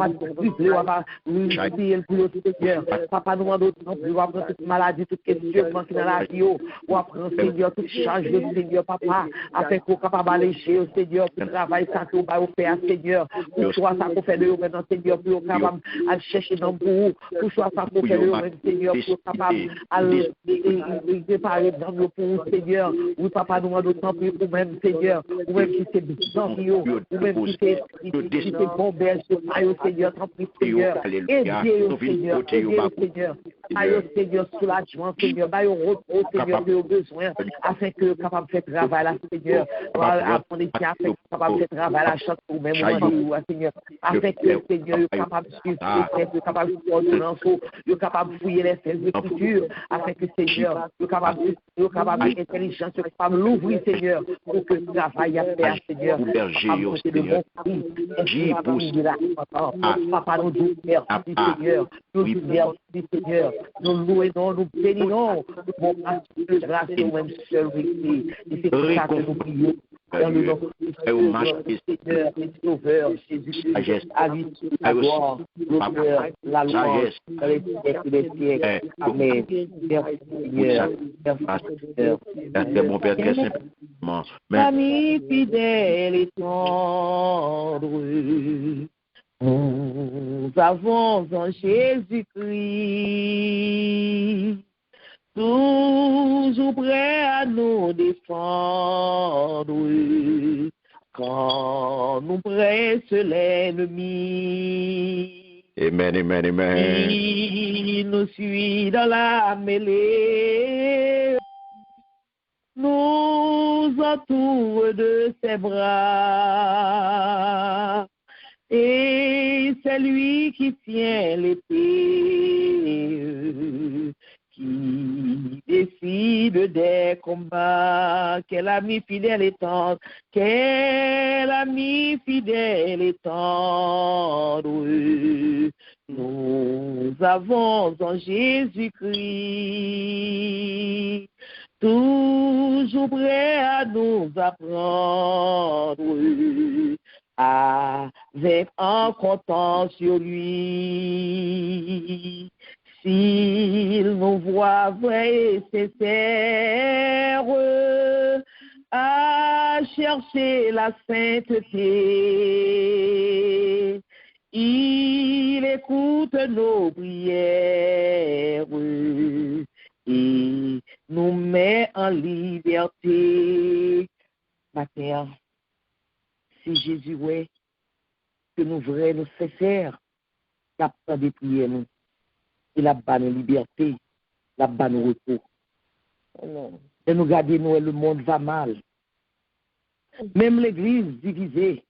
nous briser, on va nous prier pour le Seigneur, Papa, nous demandons, on va prendre toute maladie, toute question, qui dans la vie, on va prendre, Seigneur, toute charge, Seigneur, Papa, afin qu'on capable d'alléger, Seigneur, pour travailler, ça qu'on va faire, Seigneur, pour choix ça qu'on fait de vous maintenant, Seigneur, pour capable à chercher dans vous, pour choix ça qu'on fait de vous, Seigneur, pour capable à préparer dans nous pour vous, Seigneur. Oui, Papa, nous demandons tant pis pour même, Seigneur, ou même si c'est dans ou même si c'est bon berger, Seigneur, tant pis, Seigneur. Aidez-nous, Seigneur, aidez-nous, Seigneur. Aïe, Seigneur, soulagement, Seigneur, aïe, repos, Seigneur, de nos besoins, afin que capable de faire travail là, Seigneur, afin que capable de faire travail là, chaque jour, même moment, Seigneur, afin que Seigneur, est capable de suivre les textes, est capable de faire ordonnance, est capable de fouiller les faits d'écriture, afin que Seigneur, est capable d'intelligence, est capable d'ouvrir, Seigneur, pour que le travail à faire, Seigneur, apporter de bons fruits. Papa, nous disons merci, Seigneur, nous disons merci, Seigneur, nous louons, nous bénissons, pour de grâce au même seul oui, et c'est pour ça que nous prions. Dans le nom de Seigneur et Sauveur, Jésus, à lui, la gloire, l'honneur, la louange, dans les siècles des siècles. Amen. Merci, Seigneur. Merci, Seigneur. Merci, mon Père, très simplement. Ami fidèle et tendre, nous avons en Jésus-Christ, toujours prêt à nous défendre quand nous presse l'ennemi. Amen, amen, amen. Il nous suit dans la mêlée, nous entoure de ses bras, et c'est lui qui tient l'épée, qui décide des combats. Quel ami fidèle et tendre, quel ami fidèle et tendre, nous avons en Jésus-Christ, toujours prêt à nous apprendre, avec un comptant sur lui. S'il nous voit vrai et sincère à chercher la sainteté, il écoute nos prières et nous met en liberté. Matin, si Jésus ouais que nous vrai nous sincères, la part des prières nous. Et la bonne liberté, la bonne repos. Et nous garder nous, le monde va mal. Même l'église divisée.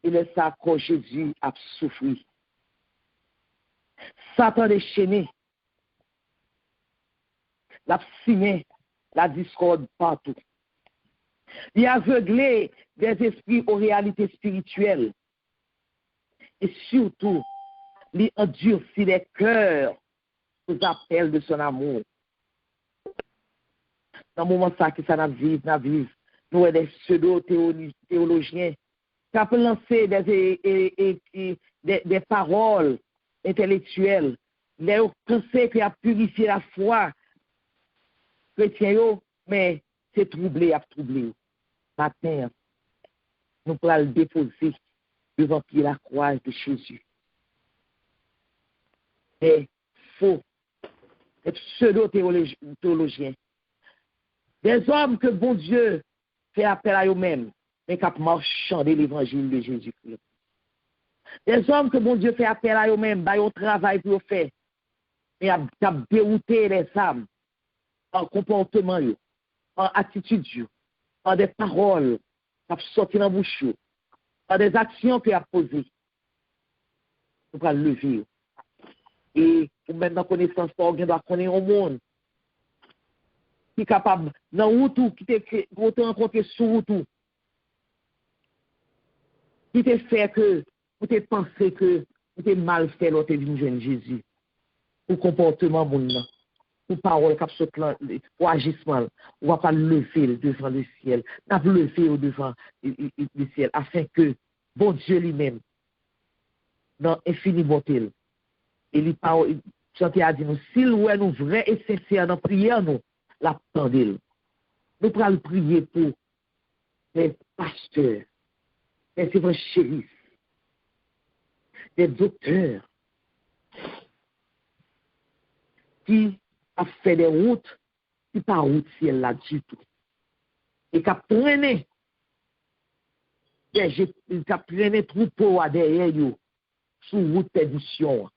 Et le sacre Jésus a souffert. Satan déchaîné, l'a signé la discorde partout. Il a aveuglé des esprits aux réalités spirituelles. Et surtout, il endurcit les cœurs aux appels de son amour. Dans le moment ça, que ça n'a vivre, nous avons des pseudo-théologiens qui ont lancé des paroles intellectuelles. Ils ont pensé qu'il a purifié la foi chrétienne, mais c'est troublé, a troublé. Matin, nous pourrons le déposer devant la croix de Jésus. Des faux, des pseudo-théologiens. Des hommes que bon Dieu fait appel à eux-mêmes, mais qui marchandent l'évangile de Jésus-Christ. Des hommes que bon Dieu fait appel à eux-mêmes, bah, au travail pour faire, mais qui ont dérouté les âmes en comportement, en attitude, en des paroles qui ont sorti dans la bouche, en des actions qui ont posées. Nous allons le lever. Et pour mettre dans connaissance, on doit connaître au monde. Qui est capable, dans route, qui te rencontré sur route, qui te fait que, ou te pensé que, ou te mal fait l'autre vie jeune Jésus. Ou comportement, ou parole, ou agissement, on va pas lever devant le ciel, on va lever devant le ciel, afin que, bon Dieu lui-même, dans infini bonté, et lui parle, chanté a dit nous, s'il ouais nous vrai et sincère dans prière, nous, la pendule. Nous pourrons prier pour les pasteurs, les évangélistes, les docteurs qui ont fait des routes qui pas route ciel là du tout. Et qui prennent troupeau derrière eux sous route perdition.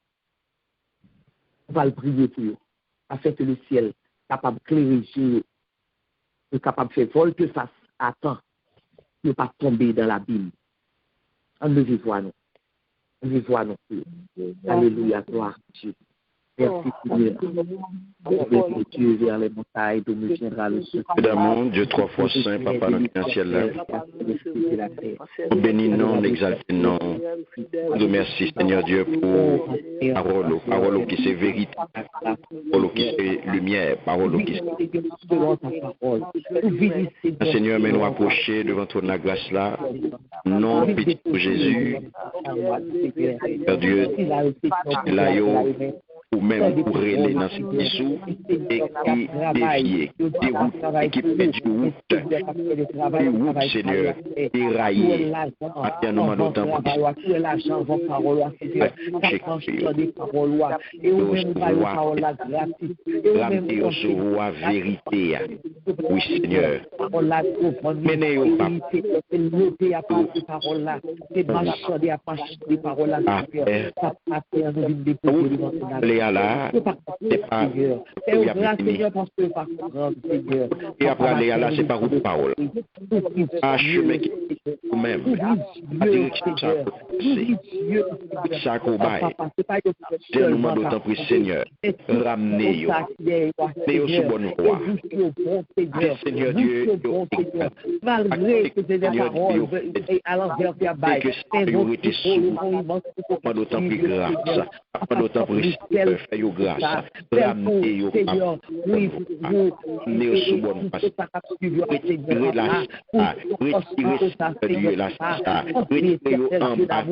On va le prier pour eux, afin que le ciel capable de clairer sur eux, capable de faire volte face à temps, ne pas tomber dans l'abîme. Enlevez-vous nous. Enlevez-vous nous. Alléluia, gloire à Dieu. Merci Seigneur. Dieu vers les montagnes, d'où me viendra le secours. D'amour, Dieu trois fois saint, Papa notre dans le ciel là. Nous bénissons, nous exaltons, nous remercions Seigneur Dieu pour parole qui c'est vérité, parole qui c'est lumière, parole qui c'est. Seigneur, mais nous approcher devant ton la grâce là, non petit pour Jésus, Père Dieu, là ou même pour relayer dans ce dessous et qui dévier, déroute, qui fait du route, des routes, Seigneur, déraillées, à nous demandons tant pour et recevoir vérité. Oui, Seigneur. Menez-nous pas. Léala, c'est pas et après Léala, c'est pas route parole. Un chemin qui est même, la direction c'est ça qu'on baille. C'est un moment d'autant plus Seigneur, ramenez-vous, mettez-vous sur bonne voie. Seigneur Dieu, malgré que c'est des paroles à l'envers de la baille, c'est d'autant plus grâce, d'autant plus fais-vous grâce, ramenez-vous, ramenez-vous sur bonne voie. Retirez la retirez la retirez-vous en bas,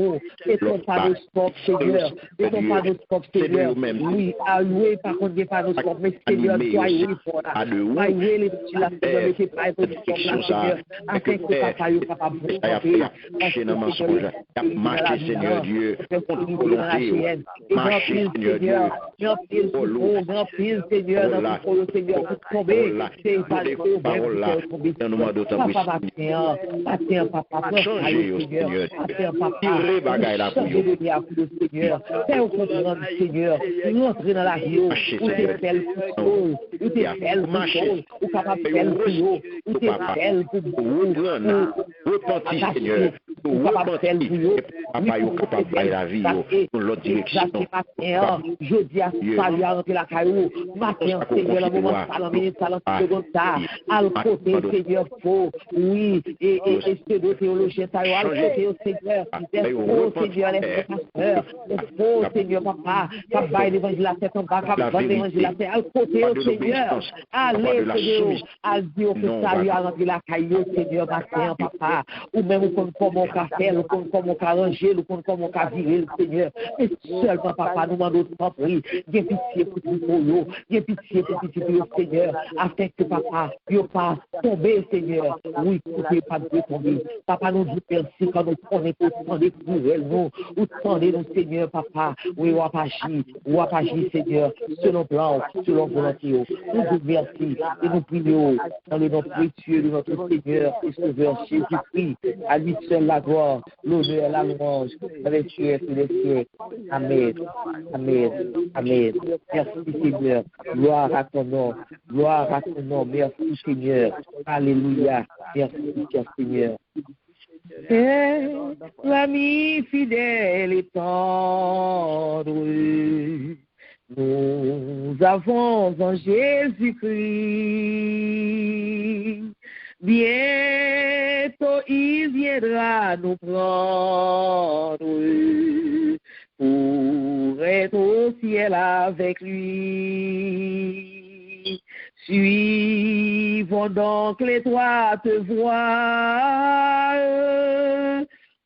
c'est de vous-même. Oui, alloué par contre des panneaux sport, mais Seigneur, soyez pour là. Soyez les ventilateurs, pas Seigneur, afin que papa est capable de marcher, Seigneur Dieu, volonté, marcher, Seigneur Dieu, grand pile, Seigneur, dans le Seigneur, pour tomber, c'est pas le parole là, nous demandons d'autant plus. Papa, changez, Seigneur, papa, tirez bagaille là pour vous. Seigneur, fais au comprendre, Seigneur, rentrer dans la vie, où t'es belle pour tout, où t'es belle pour tout, où capable belle pour nous, où t'es belle pour vous. Repentis, Seigneur, ou capable faire pour eux. Papa, yo capable de la vie dans l'autre direction. Je dis à salut à rentrer la caillou. Matin, Seigneur, le moment salon, ministre, salon, ça. Al côté, Seigneur, faux. Oui, et c'est de théologien, ça, al côté, Seigneur. Les faux, Seigneur, les faux pasteurs. Les faux, Seigneur, papa. Cap bail l'évangile la tête en bas, cap bail l'évangile la tête. Al côté, Seigneur. Allez, Seigneur. Al dire que salut à rentrer la caillou, Seigneur, matin, papa. Ou même, ou comme on qu'a fait, ou comme on qu'a rangé, ou comme on qu'a viré, Seigneur. Et seulement, papa, nous demandons de prier. Viens pitié pour tout le monde. Viens pitié pour tout le Seigneur. Afin que papa, ne pas tomber, Seigneur. Oui, vous ne pas de tomber. Papa, nous dit merci quand nous prenons pour tendre pour nous. Ou tendez nous, Seigneur, papa. Oui, ou apagir, Seigneur, selon plan, selon volonté. Nous vous merci et nous prions dans le nom précieux de notre Seigneur et Sauveur Jésus-Christ. À lui seul la gloire, l'honneur, la louange, dans les siècles et les siècles. Amen. Amen. Amen. Merci, Seigneur. Gloire à ton nom. Gloire à ton nom. Merci, Seigneur. Alléluia. Merci, Seigneur. C'est l'ami fidèle et tendre. Nous avons en Jésus-Christ. Bientôt il viendra nous prendre pour être au ciel avec lui. Suivons donc l'étroite voie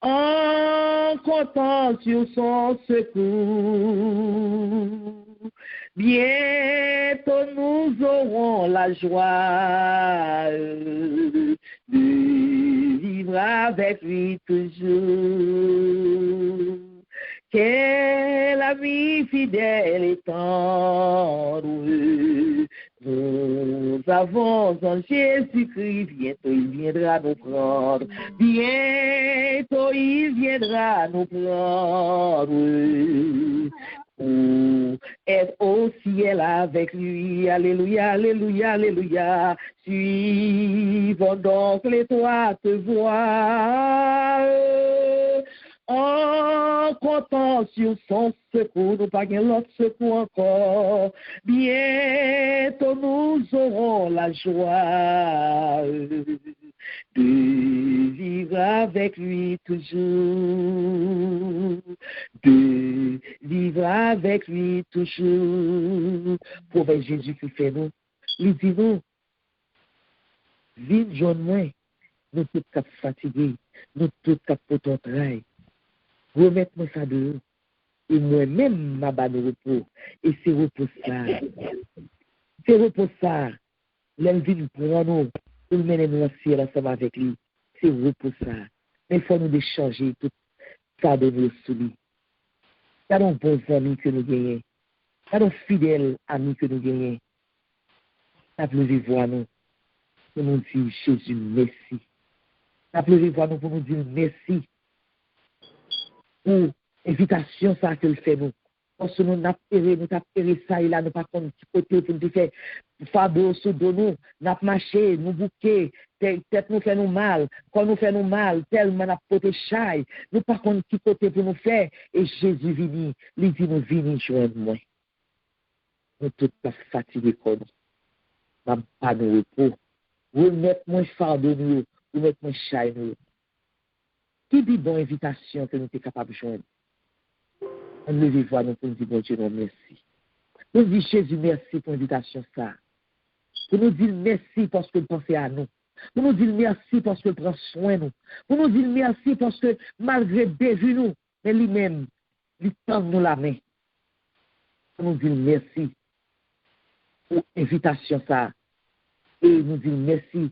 en comptant sur son secours. Bientôt nous aurons la joie de vivre avec lui toujours. Quel ami fidèle et tendre nous avons en Jésus-Christ. Bientôt il viendra nous prendre. Bientôt il viendra nous prendre. Pour être au ciel avec lui. Alléluia, alléluia, alléluia. Suivons donc l'étroite voie. En comptant sur son secours, nous pas l'autre secours encore. Bientôt nous aurons la joie de vivre avec lui toujours. De vivre avec lui toujours. Prophète Jésus qui fait nous, il dit nous, vite John moi, nous tous cap fatigués, nous tous cap pour ton travail. Remettez-moi ça de vous. Et moi-même, ma barre de repos. Et c'est repos ça. C'est repos ça. L'envie pour nous, pour mener nous au ciel ensemble avec lui. C'est repos ça. Mais il faut nous décharger tout ça de nous sous lui. Il y a nos bons amis que nous gagnons. Il y a nos fidèles amis que nous gagnons. Ça pleure voir nous. Pour nous dire Jésus, merci. Ça pleure voir nous pour nous dire merci. Pour invitation ça que le fait nous. Parce que nous n'avons pas ça et là, nous pas comme petit côté pour nous faire fardeau sous nous, nous avons marché, nous bouquer, peut-être nous fait nous mal, quand nous fait nous mal, tellement nous avons porté chaille, nous pas comme petit côté pour nous faire, et Jésus vini, il dit nous vini joindre moi. Nous tous pas fatigués comme nous, nous pas nous repos, remettre moins fardeau nous, remettre moins chaille nous. Qui dit bonne invitation que nous sommes capables de joindre? On lève voir nous pour nous dire, bon Dieu, non, merci. Nous disons, Jésus, merci pour l'invitation, ça. Pour nous dire merci parce qu'il pense à nous. Pour nous dire merci parce qu'il prend soin de nous. Pour nous dire merci parce que malgré bévu nous, mais lui-même, il tend nous la main. Pour nous dire merci pour l'invitation, ça. Et nous dire merci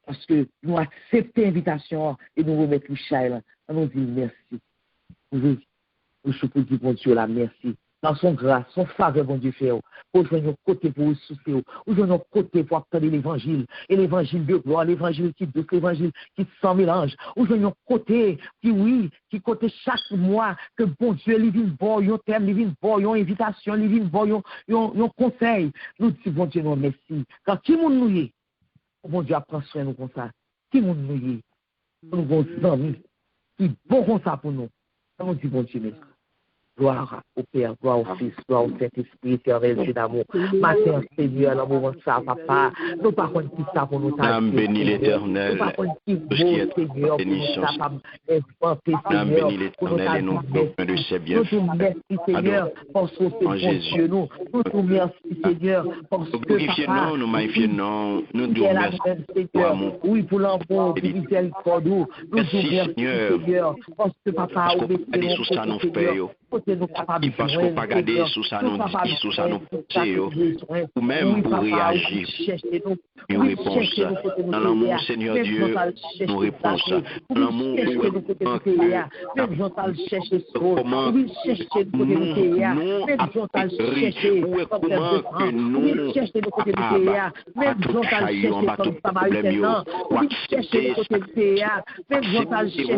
parce que nous acceptons l'invitation et nous remettons le chai. Nous dire merci. Oui. Nous pour dire, bon Dieu, la merci. Dans son grâce, son faveur, bon Dieu, fait. Pour jouer nos côtés pour ressourcer. Pour jouer nos côtés pour attendre l'évangile. Et l'évangile de gloire, l'évangile qui douce, l'évangile qui sans mélange. Pour jouer nos côtés, qui côté chaque mois, que bon Dieu, il vient voir, yon thème, il vient voir, yon invitation, il vient voir, yon conseil. Nous disons, bon Dieu, non, merci. Quand qui moun nous y est, bon Dieu, apprend soin nous comme ça. Qui moun nous y est? Nous avons amis. qui bon comme ça pour nous. On dit bon Dieu, gloire au Père, gloire au Fils, gloire au Saint-Esprit, éternel Dieu d'amour. Matin, Seigneur, l'amour de ça, papa. Nous pas contre qui ça pour nous. Âme béni l'Éternel. Nous pas contre qui beau, Seigneur, pour nous capables d'inventer, Seigneur, pour nous et nous de ses bienfaits. Nous merci, Seigneur, parce que c'est bon Dieu, nous. Nous merci, Seigneur, parce que papa, nous magnifions, nous nous Seigneur. Oui, pour l'amour, pour miséricorde, nous merci, Seigneur, parce que papa, il passe pour pas garder sous ça nous dit, sous ça nous poussé, ou même pour réagir. Une réponse. Dans l'amour, Seigneur Dieu, nous réponse. Dans l'amour, comment nous que nous chaillons à tout problème, ou accepter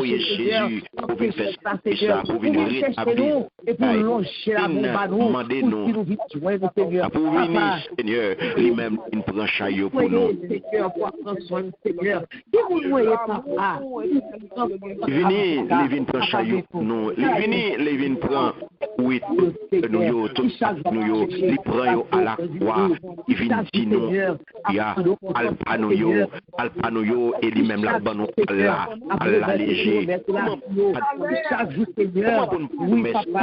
Jésus pour venir faire ça, pour venir rétablir. Et pour longer la bombe à nous, pour nous joindre, Seigneur. Pour venir, Seigneur, lui-même, il prend chaillot pour nous. Seigneur, pour prendre soin, Seigneur. Si vous voyez papa, venez, Lévin prend chaillot pour nous. Lévin prend, oui, nous, tout ça, nous, il prend à la croix, il vient dire nous, il y a Alpanoyo, et lui-même là, nous, à l'alléger. Seigneur, oui, papa.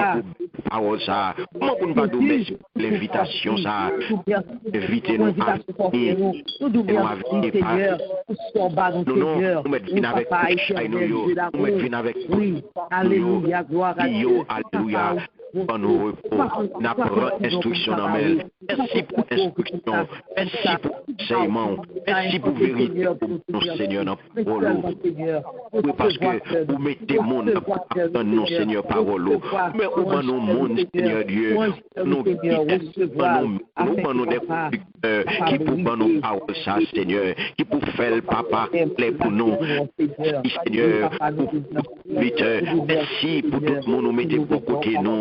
Parole ça, comment on va nous mettre l'invitation ça, invitez-nous à venir, nous mettons avec nous mettons avec oui, alléluia, gloire à Dieu, alléluia. Pour nous repos, n'apprend instruction dans elle. Merci pour instruction, merci pour enseignement, merci pour vérité pour nous, Seigneur, dans parole. Oui, parce que vous mettez mon dans nos Seigneur parole. Mais où va nos monde, Seigneur Dieu, nous des conducteurs qui pour nous paroles ça, Seigneur, qui pour faire papa plaît pour nous, Seigneur, merci pour tout le monde nous mettez pour côté nous.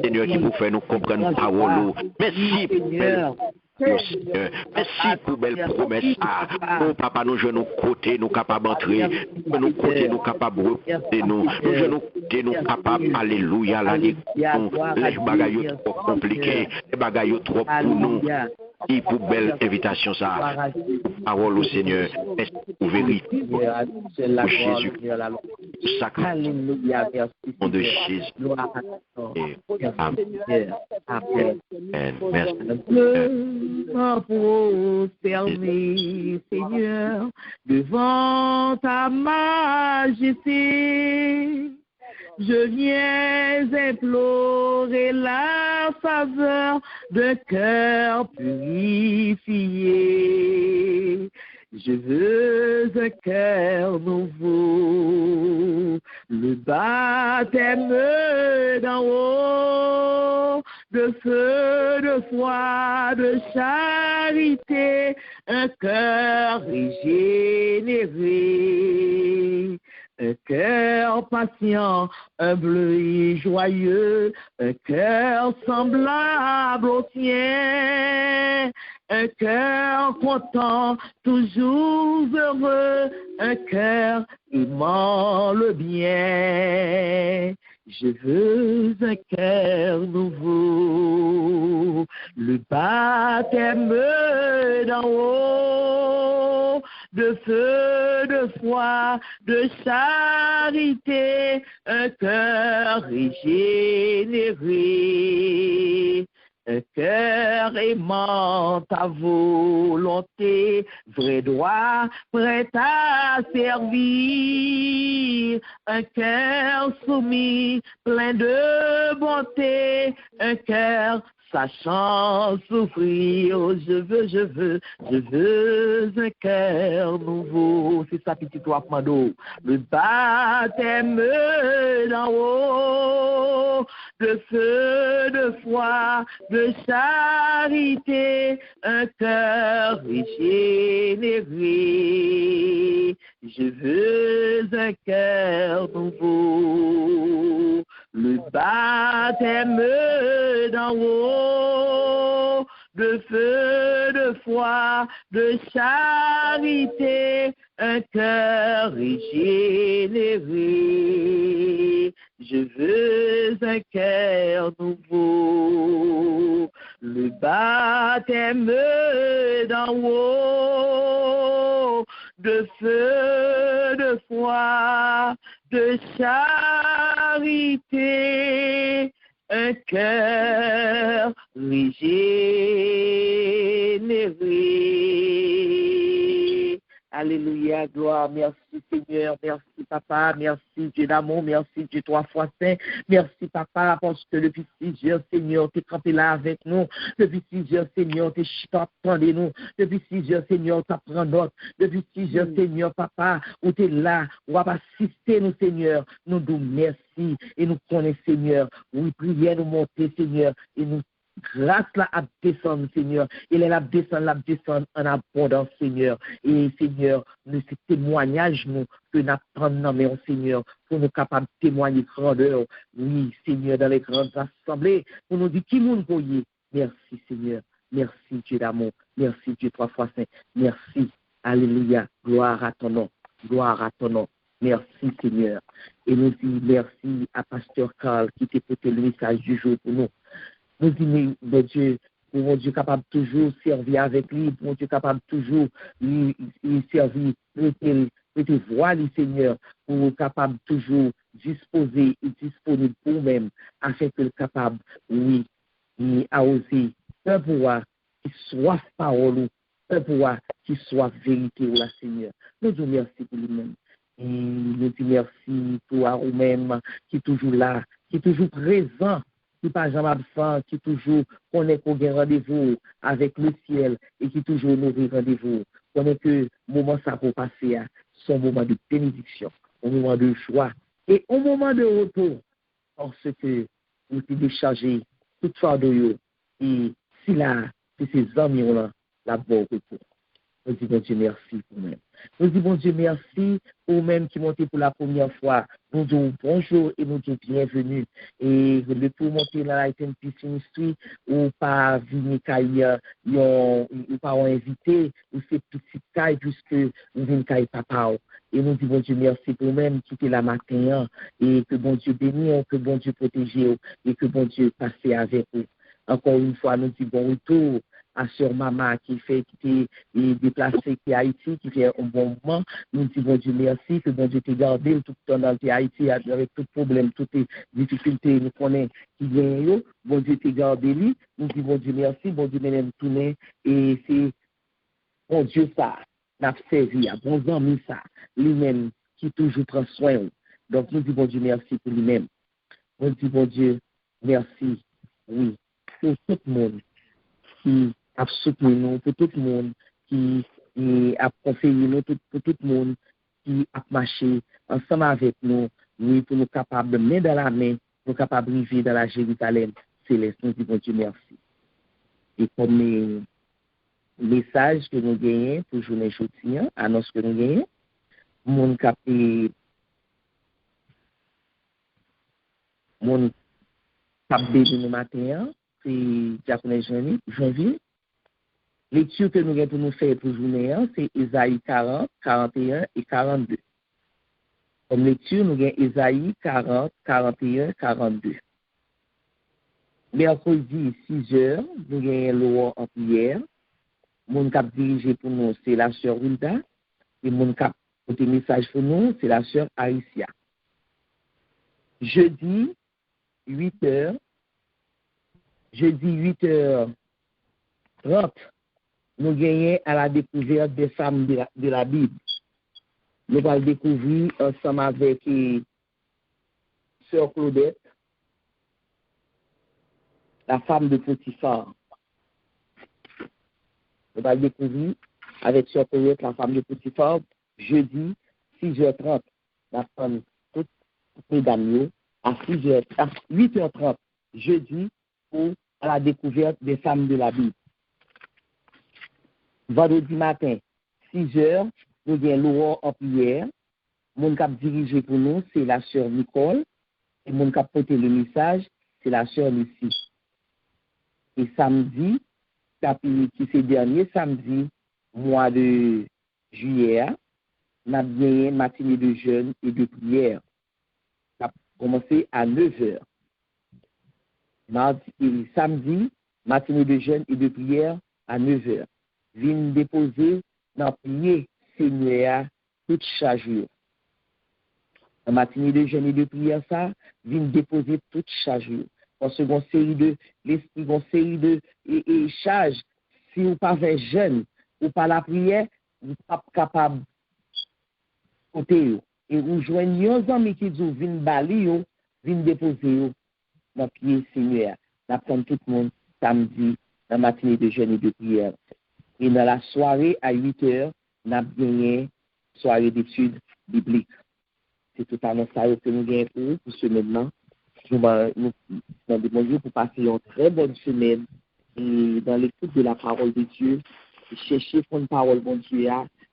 Seigneur, qui vous fait nous comprendre la parole. Merci pour belle Seigneur. Merci pour belle promesse. Oh papa, nous jeunes côté, nous capables d'entrer. Nous côté, nous capables de reposer nous. Nous jeunes côté, nous capables, alléluia, la les bagailles trop compliquées, les bagailles trop pour nous. Et pour belle invitation ça, parole au Seigneur, est pour vérité, pour Jésus, sacré, nom de Jésus. Amen. Merci. Pour servir, Seigneur, devant ta majesté. Je viens implorer la faveur d'un cœur purifié. Je veux un cœur nouveau, le baptême d'en haut, de feu, de foi, de charité, un cœur régénéré. Un cœur patient, humble et joyeux, un cœur semblable au tien, un cœur content, toujours heureux, un cœur aimant le bien. Je veux un cœur nouveau, le baptême d'en haut, de feu, de foi, de charité, un cœur régénéré. Un cœur aimant ta volonté, vrai droit, prêt à servir. Un cœur soumis, plein de bonté, un cœur sachant souffrir. Je veux un cœur nouveau. C'est ça, petit toi, Mando. Le baptême d'en haut, de feu, de foi, de charité, un cœur régénéré. Je veux un cœur nouveau. Le baptême d'en haut, de feu, de foi, de charité, un cœur régénéré. Je veux un cœur nouveau, le baptême d'en haut, de feu, de foi, de charité, un cœur régénéré. Alléluia, gloire, merci Seigneur, merci Papa, merci Dieu d'amour, merci Dieu 3 fois saint, merci Papa, parce que depuis 6 heures, Seigneur, tu es campé là avec nous, depuis 6 heures, Seigneur, tu es attendez nous, depuis 6 heures, Seigneur, tu prends note, depuis 6 heures, Seigneur, Papa, où tu es là, où va assister nous, Seigneur, nous nous merci, et nous connaissons, Seigneur, oui, prière nous monter, Seigneur, et nous grâce là à descendre, Seigneur. Il est là descendre en abondance, Seigneur. Et Seigneur, nous ce témoignage nous que nous apprenons, mais Seigneur, pour nous capables de témoigner grandeur, oui, Seigneur, dans les grandes assemblées, pour nous dire qui nous voyez. Merci, Seigneur. Merci, Dieu d'amour. Merci, Dieu 3 fois saint. Merci. Alléluia. Gloire à ton nom. Gloire à ton nom. Merci, Seigneur. Et nous disons merci à Pasteur Carl qui t'a porté le message du jour pour nous. Nous disons, bon Dieu, mon Dieu capable toujours servir avec lui, mon Dieu capable toujours lui servir, prêter voix, Seigneur, pour capable toujours disposer et disponible pour nous-mêmes, afin que le capable, oui, à oser, un pouvoir qui soit parole, un pouvoir qui soit vérité, la Seigneur. Nous disons merci pour lui-même. Et nous disons merci pour vous-même qui est toujours là, qui est toujours présent, qui n'est pas jamais absent, qui toujours connaît qu'on a rendez-vous avec le ciel et qui toujours nous rendez-vous. Connaît que le moment ça pour passer, c'est un moment de bénédiction, un moment de joie et un moment de retour parce que vous êtes déchargé toute fardeau et si là, c'est ces amis-là, la bonne retour. Nous disons, bon Dieu, merci pour nous. Nous disons, bon Dieu, merci pour vous-même qui montez pour la première fois. Nous disons bonjour et nous disons bienvenue. Et le pour monter dans la Light and Peace Ministry, ou pas venir cailler, ou pas invité, ou c'est petit caille puisque vous venez cailler papa. Et nous disons, bon Dieu, merci pour vous-même qui était là matin, et que bon Dieu bénisse, que bon Dieu protège, et que bon Dieu passe avec vous. Encore une fois, nous disons bon retour à Sœur Maman qui est déplacée qui est Haïti, qui fait un bon moment. Nous disons bon Dieu merci, que bon Dieu t'ait gardé tout le temps dans Haïti avec tout problème, toutes les difficultés nous connaissons qui viennent. Bon Dieu t'ait gardé lui. Nous disons bon Dieu merci, bon Dieu m'aime tourner et c'est bon Dieu ça n'a servi à bon ami ça lui-même qui toujours prend soin. Donc nous disons bon Dieu merci pour lui-même. Nous disons bon Dieu merci, oui, pour tout le monde qui a soutenu nous, pour tout le monde qui a conseillé nous, pour tout le monde qui a marché ensemble avec nous, oui, pour nous capables de main dans la main, pour nous capables de vivre dans la Jérusalem céleste. Nous disons Dieu merci. Et comme les messages que nous gagnons pour journée aujourd'hui, annonce que nous gagnons, mon capé, mon capé de matin, c'est Diaconé Janvier. Lecture que nous avons pour nous faire pour journée, c'est Ésaïe 40, 41 et 42. Comme lecture, nous avons Ésaïe 40, 41, 42. Mercredi, 6 heures, nous avons l'eau en prière. Mon cap dirigé pour nous, c'est la sœur Wilda. Et mon cap côté message pour nous, c'est la sœur Aricia. Jeudi, 8 heures. Jeudi 8h30, nous gagnons à la découverte des femmes de la Bible. Nous allons découvrir ensemble avec Sœur Claudette, la femme de Potiphar. Nous allons découvrir avec Sœur Claudette, la femme de Potiphar, jeudi 6h30. La femme, toutes mesdames, à 8h30, jeudi, pour à la découverte des femmes de la Bible. Vendredi matin, 6h, nous avons l'eau en prière. Mon cap dirigé pour nous, c'est la sœur Nicole. Et mon cap porté le message, c'est la sœur Lucie. Et samedi, qui c'est dernier samedi, mois de juillet, on a bien matinée de jeûne et de prière. Ça a commencé à 9h. Samedi, matinée de jeûne et de prière à 9h. Vin déposer dans prier Seigneur toute chaque jour. La matinée de jeûne et de prière, ça, vin déposer toute chaque jour. Parce qu'on série de l'esprit, on série de charges. Si vous pas fait jeûne ou pas la prière, vous n'êtes pas capable de côté. Et vous joignez aux amis qui disent vin bali, vin déposer dans pied Seigneur. Nous apprenons tout le monde samedi, dans la matinée de jeûne et de prière. Et dans la soirée à 8h, nous avons gagné soirée d'études bibliques. C'est tout un ensemble que nous gagnons pour ce maintenant. Nous demandons pour passer une très bonne semaine et dans l'écoute de la parole de Dieu, chercher une parole de Dieu,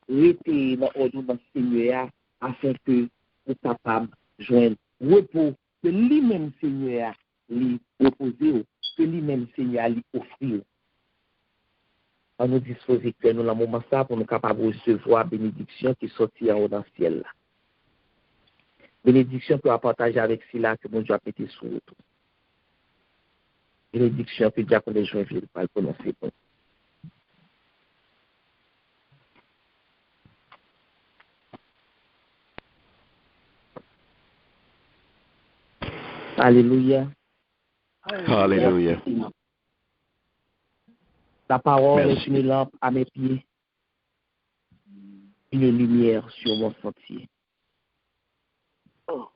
rester dans l'ordre du Seigneur afin que nous soyons capables de joindre repos que lui-même Seigneur lui proposer, que lui-même Seigneur lui offrir. On nous disposer que nous, dans le moment ça, pour nous capables de recevoir la bénédiction qui sortit en haut dans le ciel. Bénédiction pour partager avec cela que mon Dieu a pété sur nous. Bénédiction que Dieu a connu Joinville pour le prononcer. Alléluia. Alléluia. La parole Merci. est une lampe à mes pieds, une lumière sur mon sentier. Oh.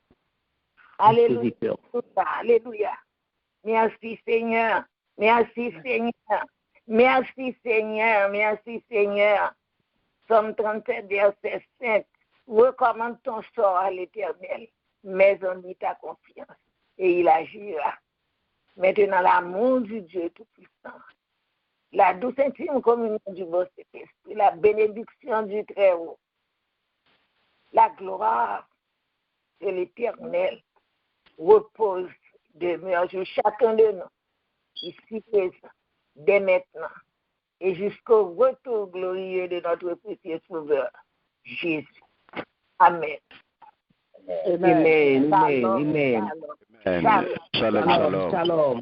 Alléluia. Alléluia. Merci Seigneur. Merci Seigneur. Merci Seigneur. Merci Seigneur. Somme 37, verset 5. Recommande ton sort à l'Éternel, mais on dit ta confiance, et il agira. Maintenant, l'amour du Dieu Tout-Puissant, la douce intime communion du beau Saint-Esprit, la bénédiction du Très-Haut, la gloire de l'Éternel repose, demeure sur chacun de nous, ici présent, dès maintenant, et jusqu'au retour glorieux de notre précieux Sauveur, Jésus. Amen. Amen. Amen. Amen. Shalom, shalom. Shalom.